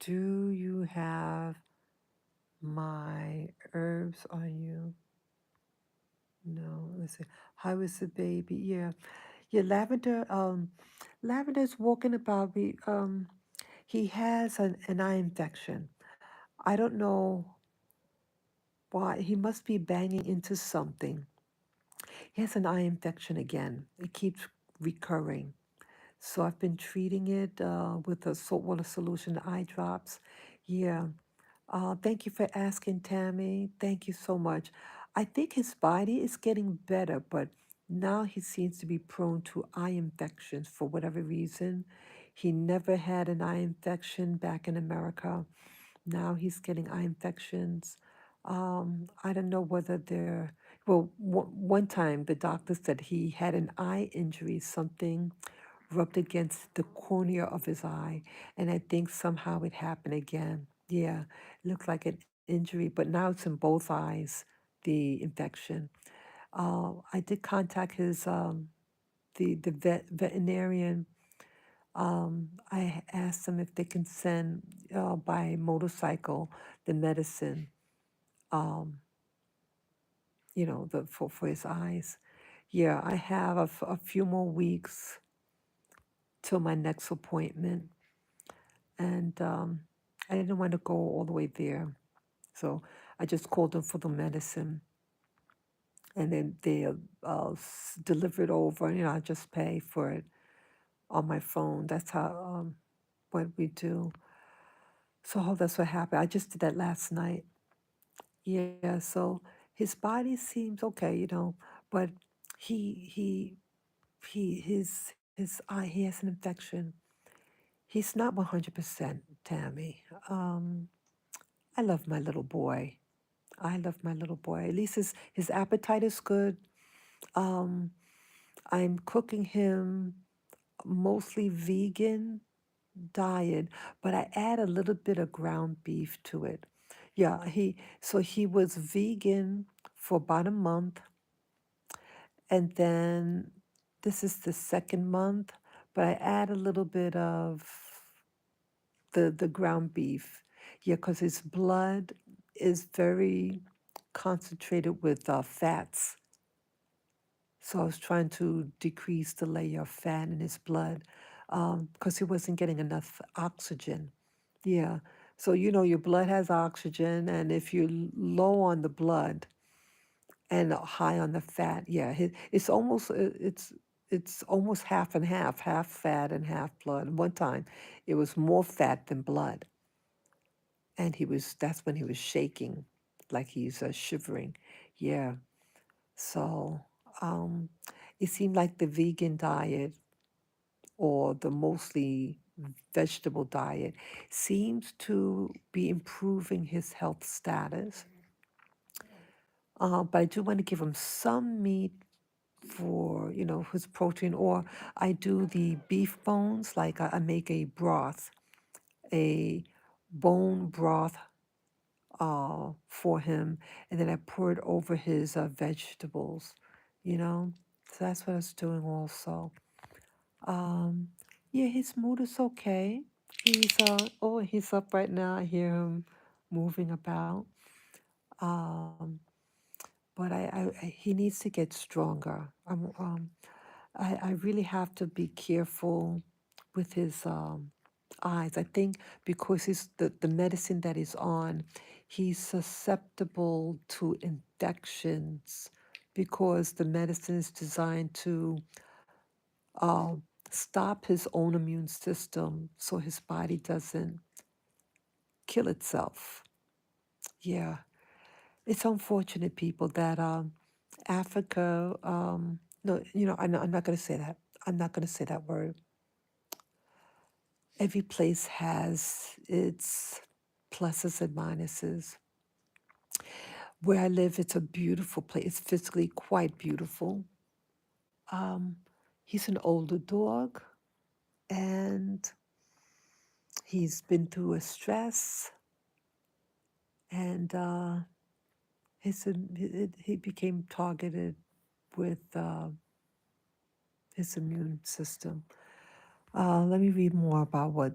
Speaker 1: do you have my herbs on you? No. Let's see. How is the baby? Yeah. Yeah, Lavender, Lavender's walking about. He has an eye infection. I don't know why. He must be banging into something. He has an eye infection again. It keeps recurring. So I've been treating it with a saltwater solution, eye drops. Yeah. Thank you for asking, Tammy. Thank you so much. I think his body is getting better, but now he seems to be prone to eye infections for whatever reason. He never had an eye infection back in America. Now he's getting eye infections. I don't know whether they're, well, one time the doctor said he had an eye injury, something rubbed against the cornea of his eye, and I think somehow it happened again. Yeah, it looked like an injury, but now it's in both eyes, the infection. I did contact his the veterinarian. I asked them if they can send by motorcycle the medicine, um, for his eyes. Yeah, I have a few more weeks till my next appointment, and I didn't want to go all the way there, so I just called them for the medicine, and then they deliver it over. I just pay for it on my phone. That's how what we do. So that's what happened. I just did that last night. Yeah, so his body seems okay, but he his eye, he has an infection. He's not 100%, Tammy. I love my little boy. I love my little boy. At least his appetite is good. Um, I'm cooking him mostly vegan diet, but I add a little bit of ground beef to it. Yeah, he was vegan for about a month, and then this is the second month, but I add a little bit of the ground beef. Yeah, because his blood is very concentrated with fats. So I was trying to decrease the layer of fat in his blood because he wasn't getting enough oxygen. Yeah. So, your blood has oxygen, and if you're low on the blood and high on the fat, yeah, it's almost half and half fat and half blood. One time, it was more fat than blood, and that's when he was shaking, like he's shivering. Yeah. So, um, it seemed like the vegan diet or the mostly vegetable diet seems to be improving his health status. But I do want to give him some meat for, his protein, or I do the beef bones, like I make a broth, a bone broth for him, and then I pour it over his vegetables, you know. So that's what I was doing also. Yeah, his mood is okay. He's up right now. I hear him moving about. Um, but he needs to get stronger. I really have to be careful with his eyes. I think because the medicine that he's on, he's susceptible to infections because the medicine is designed to uh, stop his own immune system so his body doesn't kill itself. Yeah, it's unfortunate, people, that Africa, no, I'm not going to say that. I'm not going to say that word. Every place has its pluses and minuses. Where I live, it's a beautiful place. It's physically quite beautiful. Um, he's an older dog, and he's been through a stress, and he became targeted with his immune system. Let me read more about what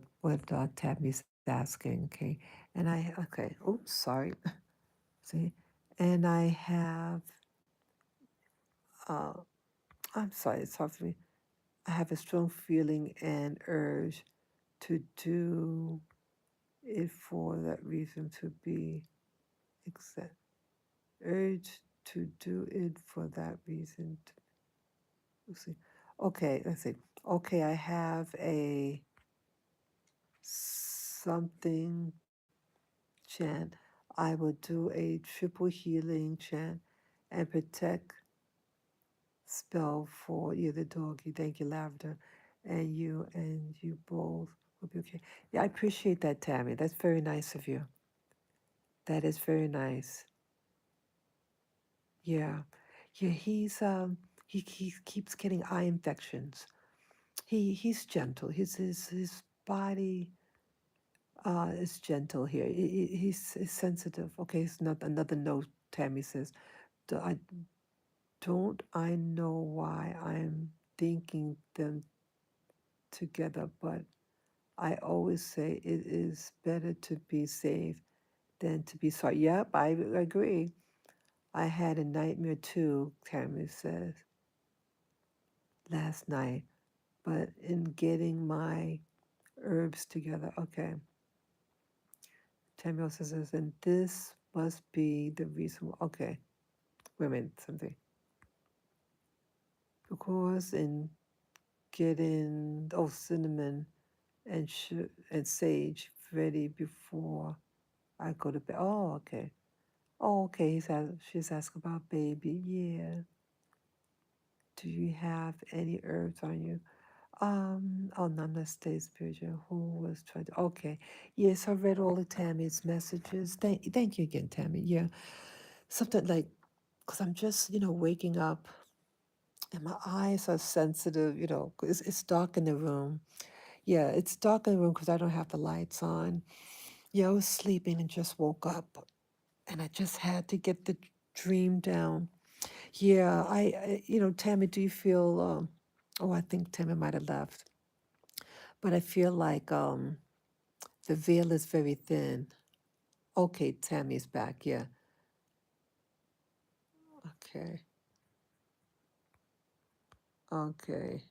Speaker 1: Tammy's asking. Okay, Oops, sorry. See, and I have. Uh, I'm sorry. It's hard for me. I have a strong feeling and urge to do it for that reason to be accept. Urge to do it for that reason. Let's see. Okay, let's see. Okay, I have a something chant. I will do a triple healing chant and protect spell for you, the doggy. Thank you, Lavender, and you both will be okay. Yeah, I appreciate that, Tammy. That's very nice of you. That is very nice. Yeah, yeah. He keeps getting eye infections. He's gentle. His body is gentle here. He's sensitive. Okay, it's not another note. Tammy says, "Do I know why I'm thinking them together, but I always say it is better to be safe than to be sorry." Yep, I agree. I had a nightmare too, Tammy says, last night, but in getting my herbs together. Okay. Tammy also says, and this must be the reason. Okay. Wait a minute, something. Because in getting, cinnamon and sage ready before I go to bed. Oh, okay. Oh, okay. She's asking about baby. Yeah. Do you have any herbs on you? Oh, Namaste, spiritual. Who was trying to? Okay. Yes, I read all of Tammy's messages. Thank you again, Tammy. Yeah. Something like, because I'm just, waking up and my eyes are sensitive, 'cause it's dark in the room. Yeah, it's dark in the room because I don't have the lights on. Yeah, I was sleeping and just woke up and I just had to get the dream down. Yeah, Tammy, do you feel, oh, I think Tammy might have left, but I feel like the veil is very thin. Okay, Tammy's back. Yeah. Okay. Okay.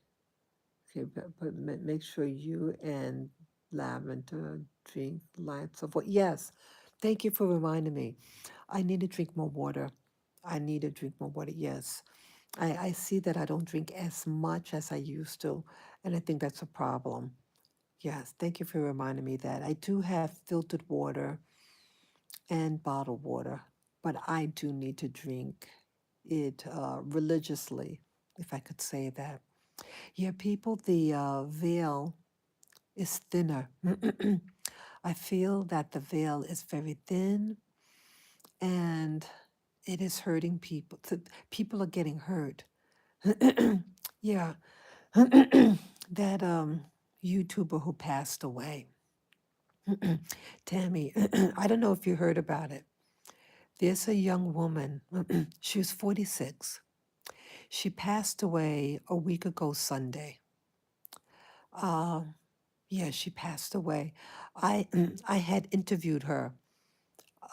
Speaker 1: Okay, but make sure you and Lavender drink lots of water. Yes. Thank you for reminding me. I need to drink more water. I need to drink more water. Yes. I see that I don't drink as much as I used to, and I think that's a problem. Yes. Thank you for reminding me that. I do have filtered water and bottled water, but I do need to drink it religiously, if I could say that. Yeah, people, the veil is thinner. I feel that the veil is very thin and it is hurting people. People are getting hurt. Yeah, that YouTuber who passed away, Tammy, I don't know if you heard about it. There's a young woman, she was 46. She passed away a week ago Sunday. Uh, yeah, she passed away. I I had interviewed her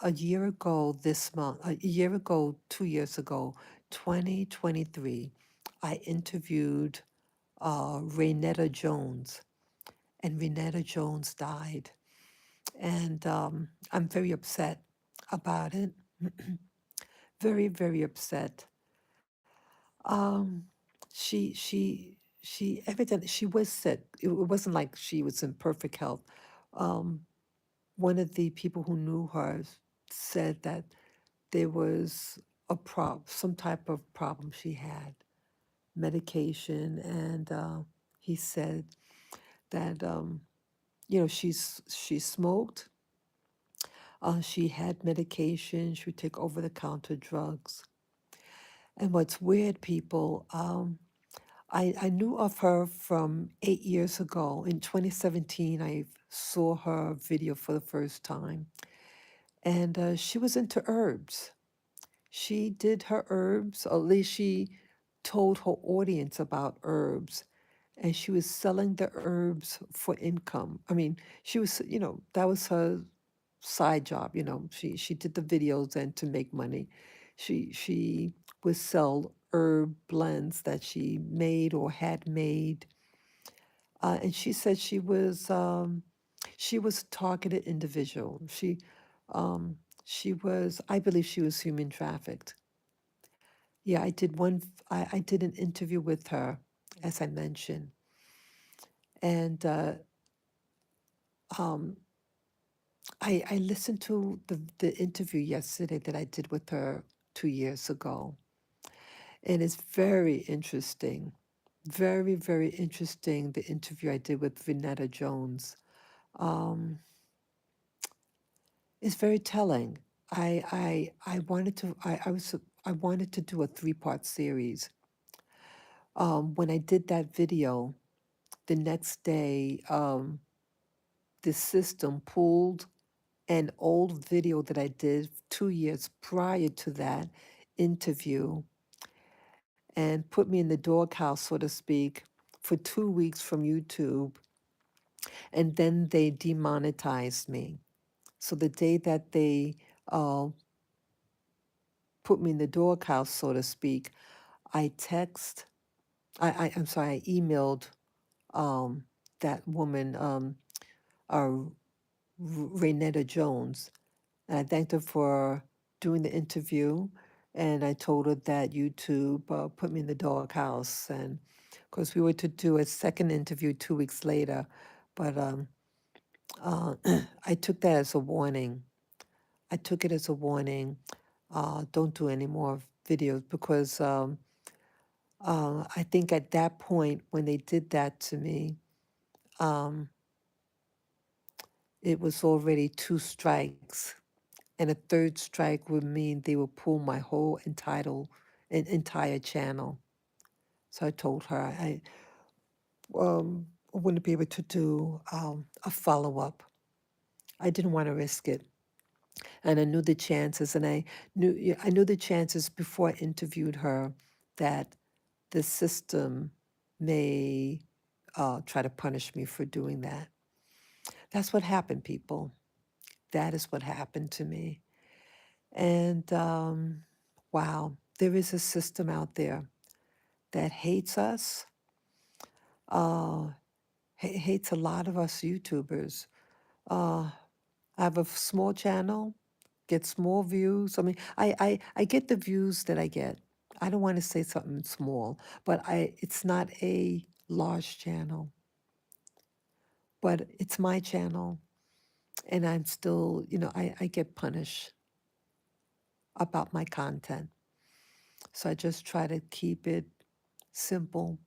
Speaker 1: a year ago this month, a year ago, 2 years ago, 2023. I interviewed Raynetta Jones, and Raynetta Jones died. And I'm very upset about it. Very, very upset. Um, she evidently she was sick. It wasn't like she was in perfect health. Um, one of the people who knew her said that there was some type of problem she had, medication, and he said that she smoked, she had medication, she would take over the counter drugs. And what's weird, people, I knew of her from 8 years ago. In 2017, I saw her video for the first time, and she was into herbs. She did her herbs, or at least she told her audience about herbs, and she was selling the herbs for income. I mean, she was, that was her side job. She did the videos and to make money. She would sell herb blends that she made or had made, and she said she was a targeted individual. She was, I believe, she was human trafficked. Yeah, I did an interview with her, as I mentioned, and um, I listened to the interview yesterday that I did with her 2 years ago, and it's very interesting, very, very interesting. The interview I did with Vinetta Jones, um, is very telling. I wanted to I wanted to do a 3-part series. When I did that video, the next day, the system pulled an old video that I did 2 years prior to that interview and put me in the doghouse, so to speak, for 2 weeks from YouTube. And then they demonetized me. So the day that they uh, put me in the doghouse, so to speak, I text, I'm sorry, I emailed that woman, uh, Raynetta Jones. And I thanked her for doing the interview. And I told her that YouTube put me in the doghouse. And of course, we were to do a second interview 2 weeks later. But uh, I took that as a warning. I took it as a warning. don't do any more videos because I think at that point when they did that to me, um, it was already 2 strikes, and a third strike would mean they would pull my whole entire channel. So I told her I wouldn't be able to do a follow up. I didn't want to risk it, and I knew the chances, and I knew the chances before I interviewed her that the system may try to punish me for doing that. That's what happened, people. That is what happened to me. And wow, there is a system out there that hates us, uh, hates a lot of us YouTubers. Uh, I have a small channel, get small views. I mean, I get the views that I get. I don't want to say something small, but it's not a large channel, but it's my channel. And I'm still, I get punished about my content. So I just try to keep it simple.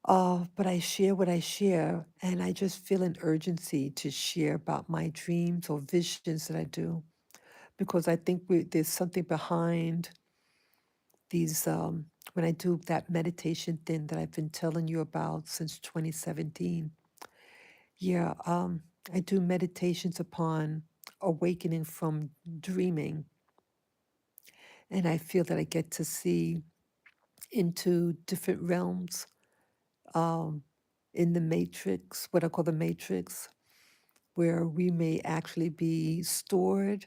Speaker 1: But I share what I share, and I just feel an urgency to share about my dreams or visions that I do, because I think there's something behind these. When I do that meditation thing that I've been telling you about since 2017, yeah, I do meditations upon awakening from dreaming, and I feel that I get to see into different realms um, in the matrix, what I call the matrix, where we may actually be stored.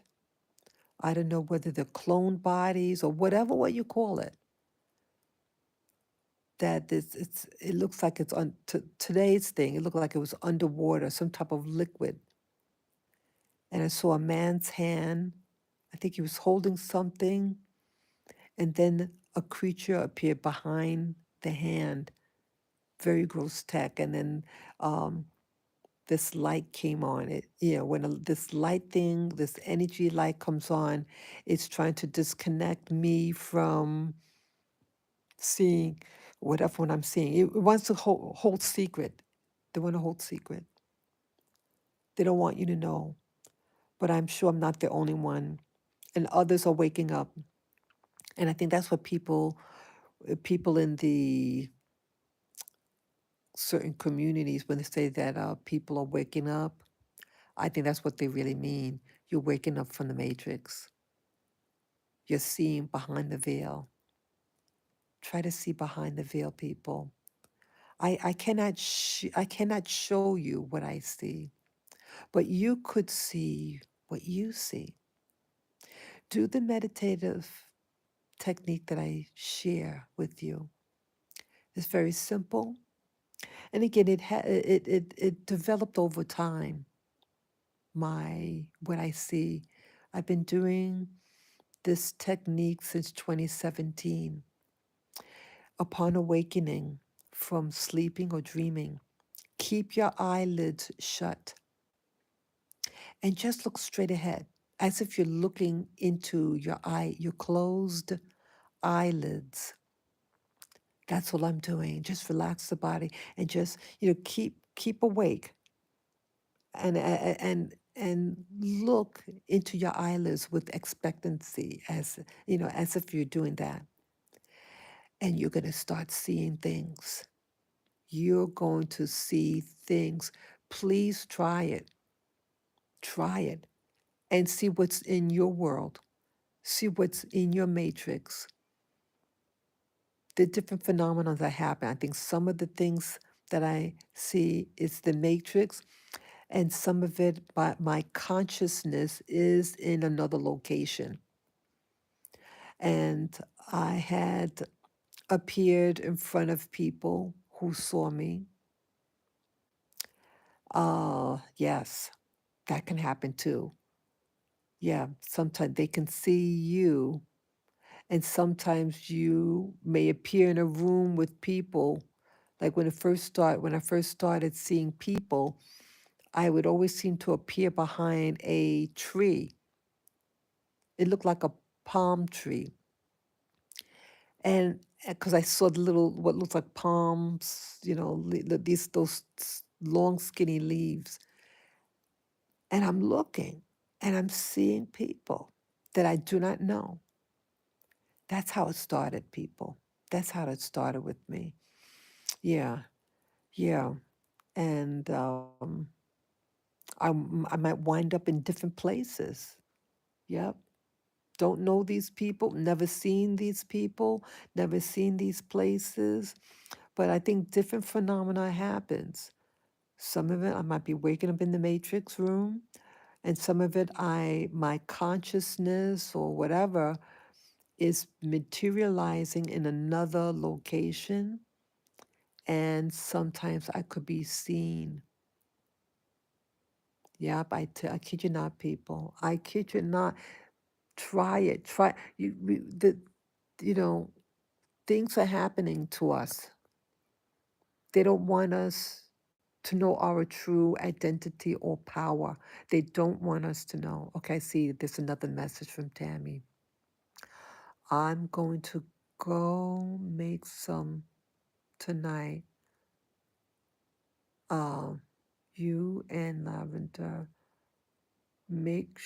Speaker 1: I don't know whether they're clone bodies or whatever what you call it. That it looks like it's on today's thing. It looked like it was underwater, some type of liquid. And I saw a man's hand. I think he was holding something, and then a creature appeared behind the hand. Very gross tech, and then this light came on. When this light thing, this energy light comes on, it's trying to disconnect me from seeing whatever one I'm seeing. It wants to hold secret. They want to hold secret. They don't want you to know. But I'm sure I'm not the only one, and others are waking up. And I think that's what people in the certain communities, when they say that people are waking up, I think that's what they really mean. You're waking up from the matrix. You're seeing behind the veil. Try to see behind the veil, people. I cannot show you what I see, but you could see what you see. Do the meditative technique that I share with you. It's very simple, and again, it developed over time. What I see, I've been doing this technique since 2017. Upon awakening from sleeping or dreaming, keep your eyelids shut and just look straight ahead, as if you're looking into your closed eyelids. That's all I'm doing. Just relax the body and just keep awake and look into your eyelids with expectancy, as if you're doing that. And you're going to start seeing things. You're going to see things. Please try it. Try it and see what's in your world. See what's in your matrix. The different phenomena that happen. I think some of the things that I see is the matrix, and some of it, my consciousness is in another location. And I had appeared in front of people who saw me. Yes, that can happen too. Yeah, sometimes they can see you, and sometimes you may appear in a room with people. Like when I first started seeing people, I would always seem to appear behind a tree. It looked like a palm tree. And because I saw the little, what looks like palms, those long, skinny leaves. And I'm looking and I'm seeing people that I do not know. That's how it started, people. That's how it started with me. Yeah, yeah. And I might wind up in different places. Yep. Don't know these people, never seen these people, never seen these places. But I think different phenomena happens. Some of it I might be waking up in the matrix room, and some of it my consciousness or whatever is materializing in another location, and sometimes I could be seen. Yep, I kid you not, people. I kid you not. Try it. Try you know things are happening to us. They don't want us to know our true identity or power. They don't want us to know. Okay, see, there's another message from Tammy. I'm going to go make some tonight. Um, you and Lavender, make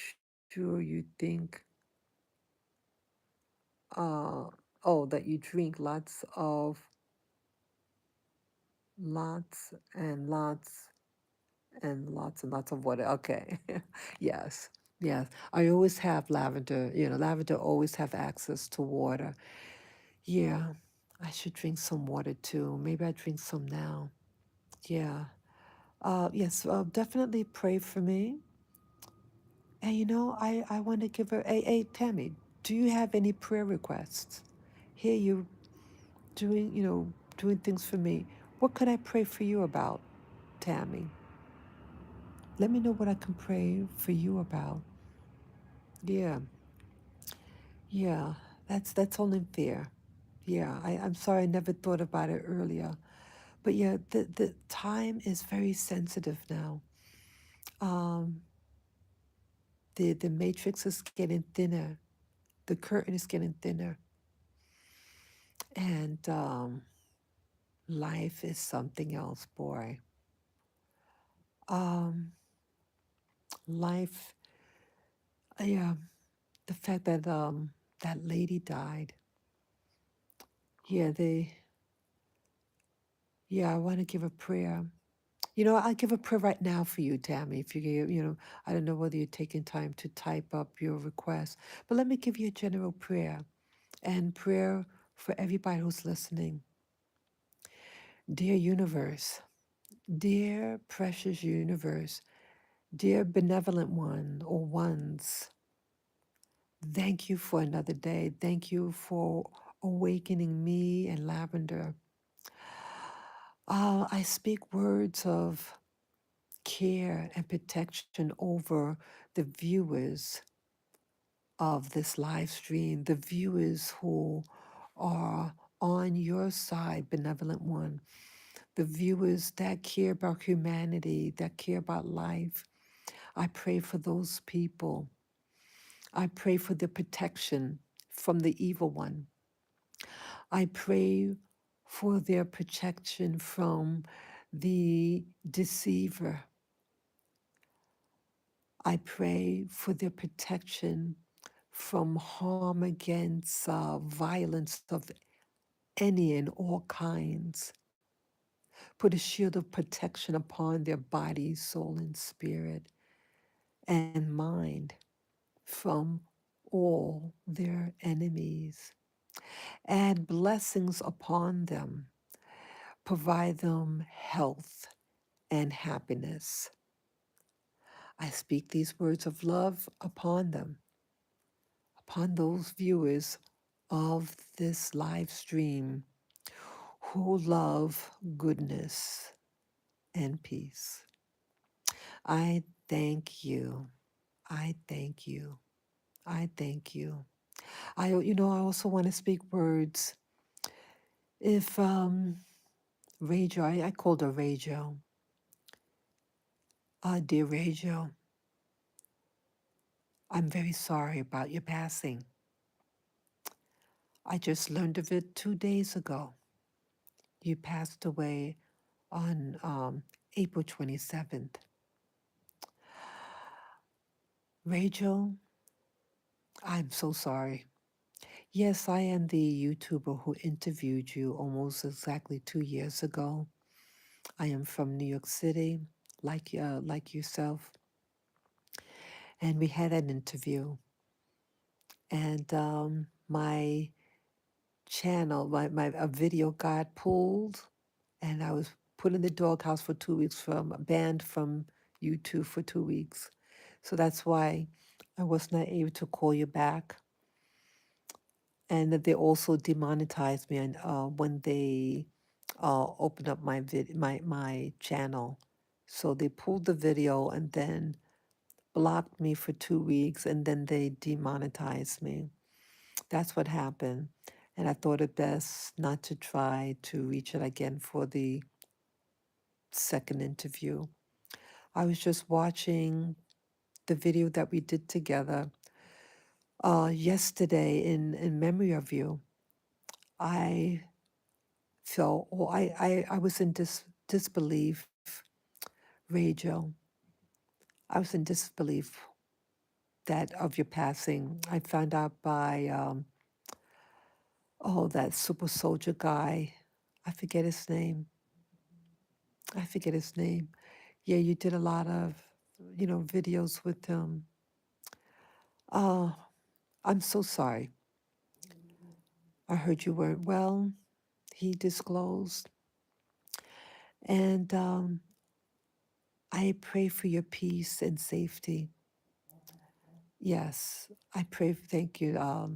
Speaker 1: sure you think, uh, that you drink lots and lots and lots and lots of water. Okay. Yes. Yes. I always have lavender. Lavender always have access to water. Yeah. I should drink some water too. Maybe I drink some now. Yeah. Yes. Definitely pray for me. And I want to give her. Hey, Tammy, do you have any prayer requests? Here you doing, doing things for me. What could I pray for you about, Tammy? Let me know what I can pray for you about. Yeah, yeah, that's only fair. Yeah, I'm sorry I never thought about it earlier. But yeah, the time is very sensitive now. Um, the matrix is getting thinner. The curtain is getting thinner. And life is something else, boy. Um, life, yeah, the fact that that lady died. Yeah, I want to give a prayer. I'll give a prayer right now for you, Tammy. If I don't know whether you're taking time to type up your request, but let me give you a general prayer and prayer for everybody who's listening. Dear universe, dear precious universe, dear benevolent one or ones, thank you for another day. Thank you for awakening me and Lavender. I speak words of care and protection over the viewers of this live stream, the viewers who are on your side, benevolent one, the viewers that care about humanity, that care about life. I pray for those people. I pray for the protection from the evil one. I pray for their protection from the deceiver. I pray for their protection from harm against violence of any and all kinds. Put a shield of protection upon their body, soul, and spirit and mind from all their enemies. Add blessings upon them. Provide them health and happiness. I speak these words of love upon them, upon those viewers of this live stream who love goodness and peace. I thank you. I thank you. I thank you. I also want to speak words. If Rachel, I called her Rachel. Dear Rachel, I'm very sorry about your passing. I just learned of it 2 days ago. You passed away on April 27th. Rachel, I'm so sorry. Yes, I am the YouTuber who interviewed you almost exactly 2 years ago. I am from New York City, like yourself, and we had an interview. And my channel, my a video got pulled, and I was put in the doghouse for 2 weeks, banned from YouTube for 2 weeks. So that's why I was not able to call you back. And that they also demonetized me and when they opened up my channel. So they pulled the video and then blocked me for 2 weeks, and then they demonetized me. That's what happened. And I thought it best not to try to reach it again for the second interview. I was just watching the video that we did together yesterday in memory of you. I felt, I was in disbelief, Rachel. I was in disbelief that of your passing. I found out by, that super soldier guy. I forget his name. I forget his name. Yeah, you did a lot of, videos with him. Uh, I'm so sorry. I heard you weren't well, he disclosed. And I pray for your peace and safety. Yes, I pray, thank you,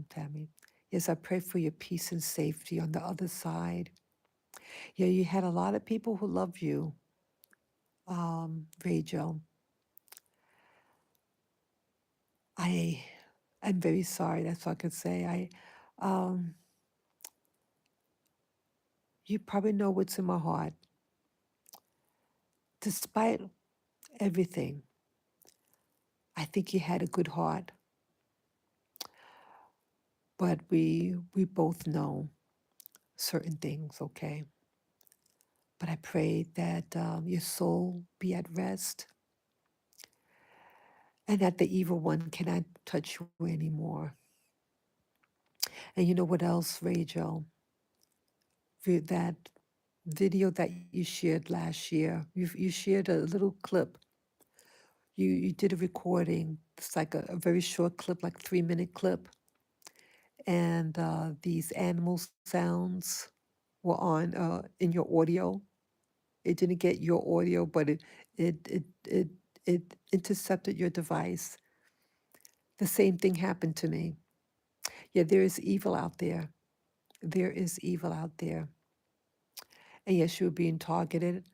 Speaker 1: Tammy. Yes, I pray for your peace and safety on the other side. Yeah, you had a lot of people who love you, Rachel. I'm very sorry, that's all I could say. Um, you probably know what's in my heart. Despite everything, I think you had a good heart, but we both know certain things, okay? But I pray that your soul be at rest and that the evil one cannot touch you anymore. And you know what else, Rachel? That video that you shared last year, you shared a little clip. You did a recording. It's like a very short clip, like 3-minute clip. And these animal sounds were on in your audio. It didn't get your audio, but it it it it intercepted your device. The same thing happened to me. Yeah, there is evil out there. There is evil out there. And yes, you're being targeted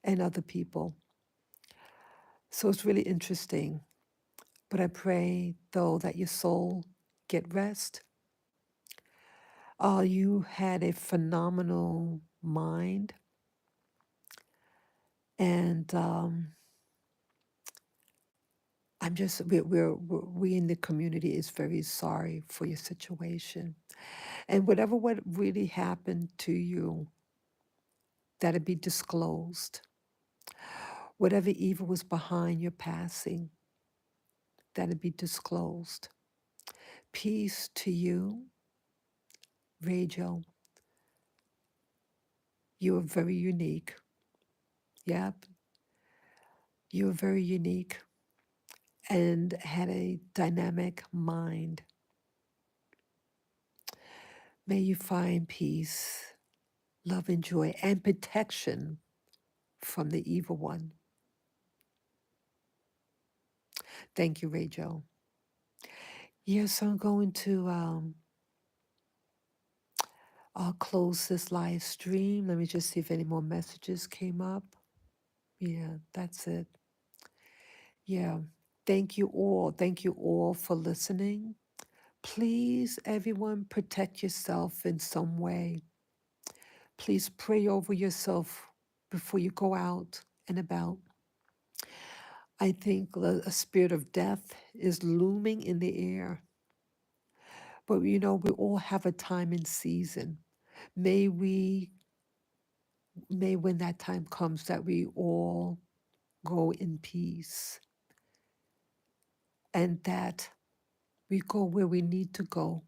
Speaker 1: and other people. So it's really interesting. But I pray, though, that your soul get rest. You had a phenomenal mind. And I'm just, we in the community is very sorry for your situation. And whatever what really happened to you, that'll be disclosed. Whatever evil was behind your passing, that'll be disclosed. Peace to you, Rachel. You are very unique. Yep, you are very unique and had a dynamic mind. May you find peace, love, and joy, and protection from the evil one. Thank you, Rachel. Yes, I'm going to I'll close this live stream. Let me just see if any more messages came up. Yeah, that's it. Yeah. Thank you all. Thank you all for listening. Please, everyone, protect yourself in some way. Please pray over yourself before you go out and about. I think a spirit of death is looming in the air. But we all have a time and season. May when that time comes that we all go in peace and that we go where we need to go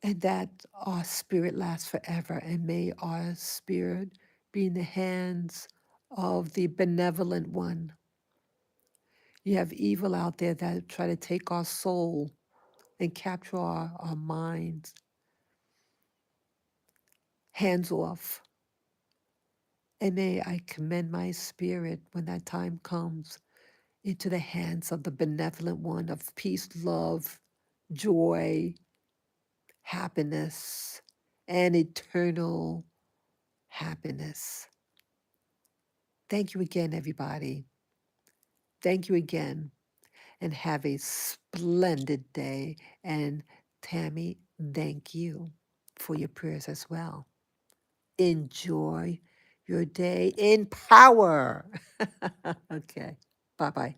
Speaker 1: and that our spirit lasts forever, and may our spirit be in the hands of the benevolent one. You have evil out there that try to take our soul and capture our minds. Hands off. And may I commend my spirit when that time comes into the hands of the benevolent one of peace, love, joy, happiness, and eternal happiness. Thank you again, everybody. Thank you again, and have a splendid day. And Tammy, thank you for your prayers as well. Enjoy your day in power. Okay, bye-bye.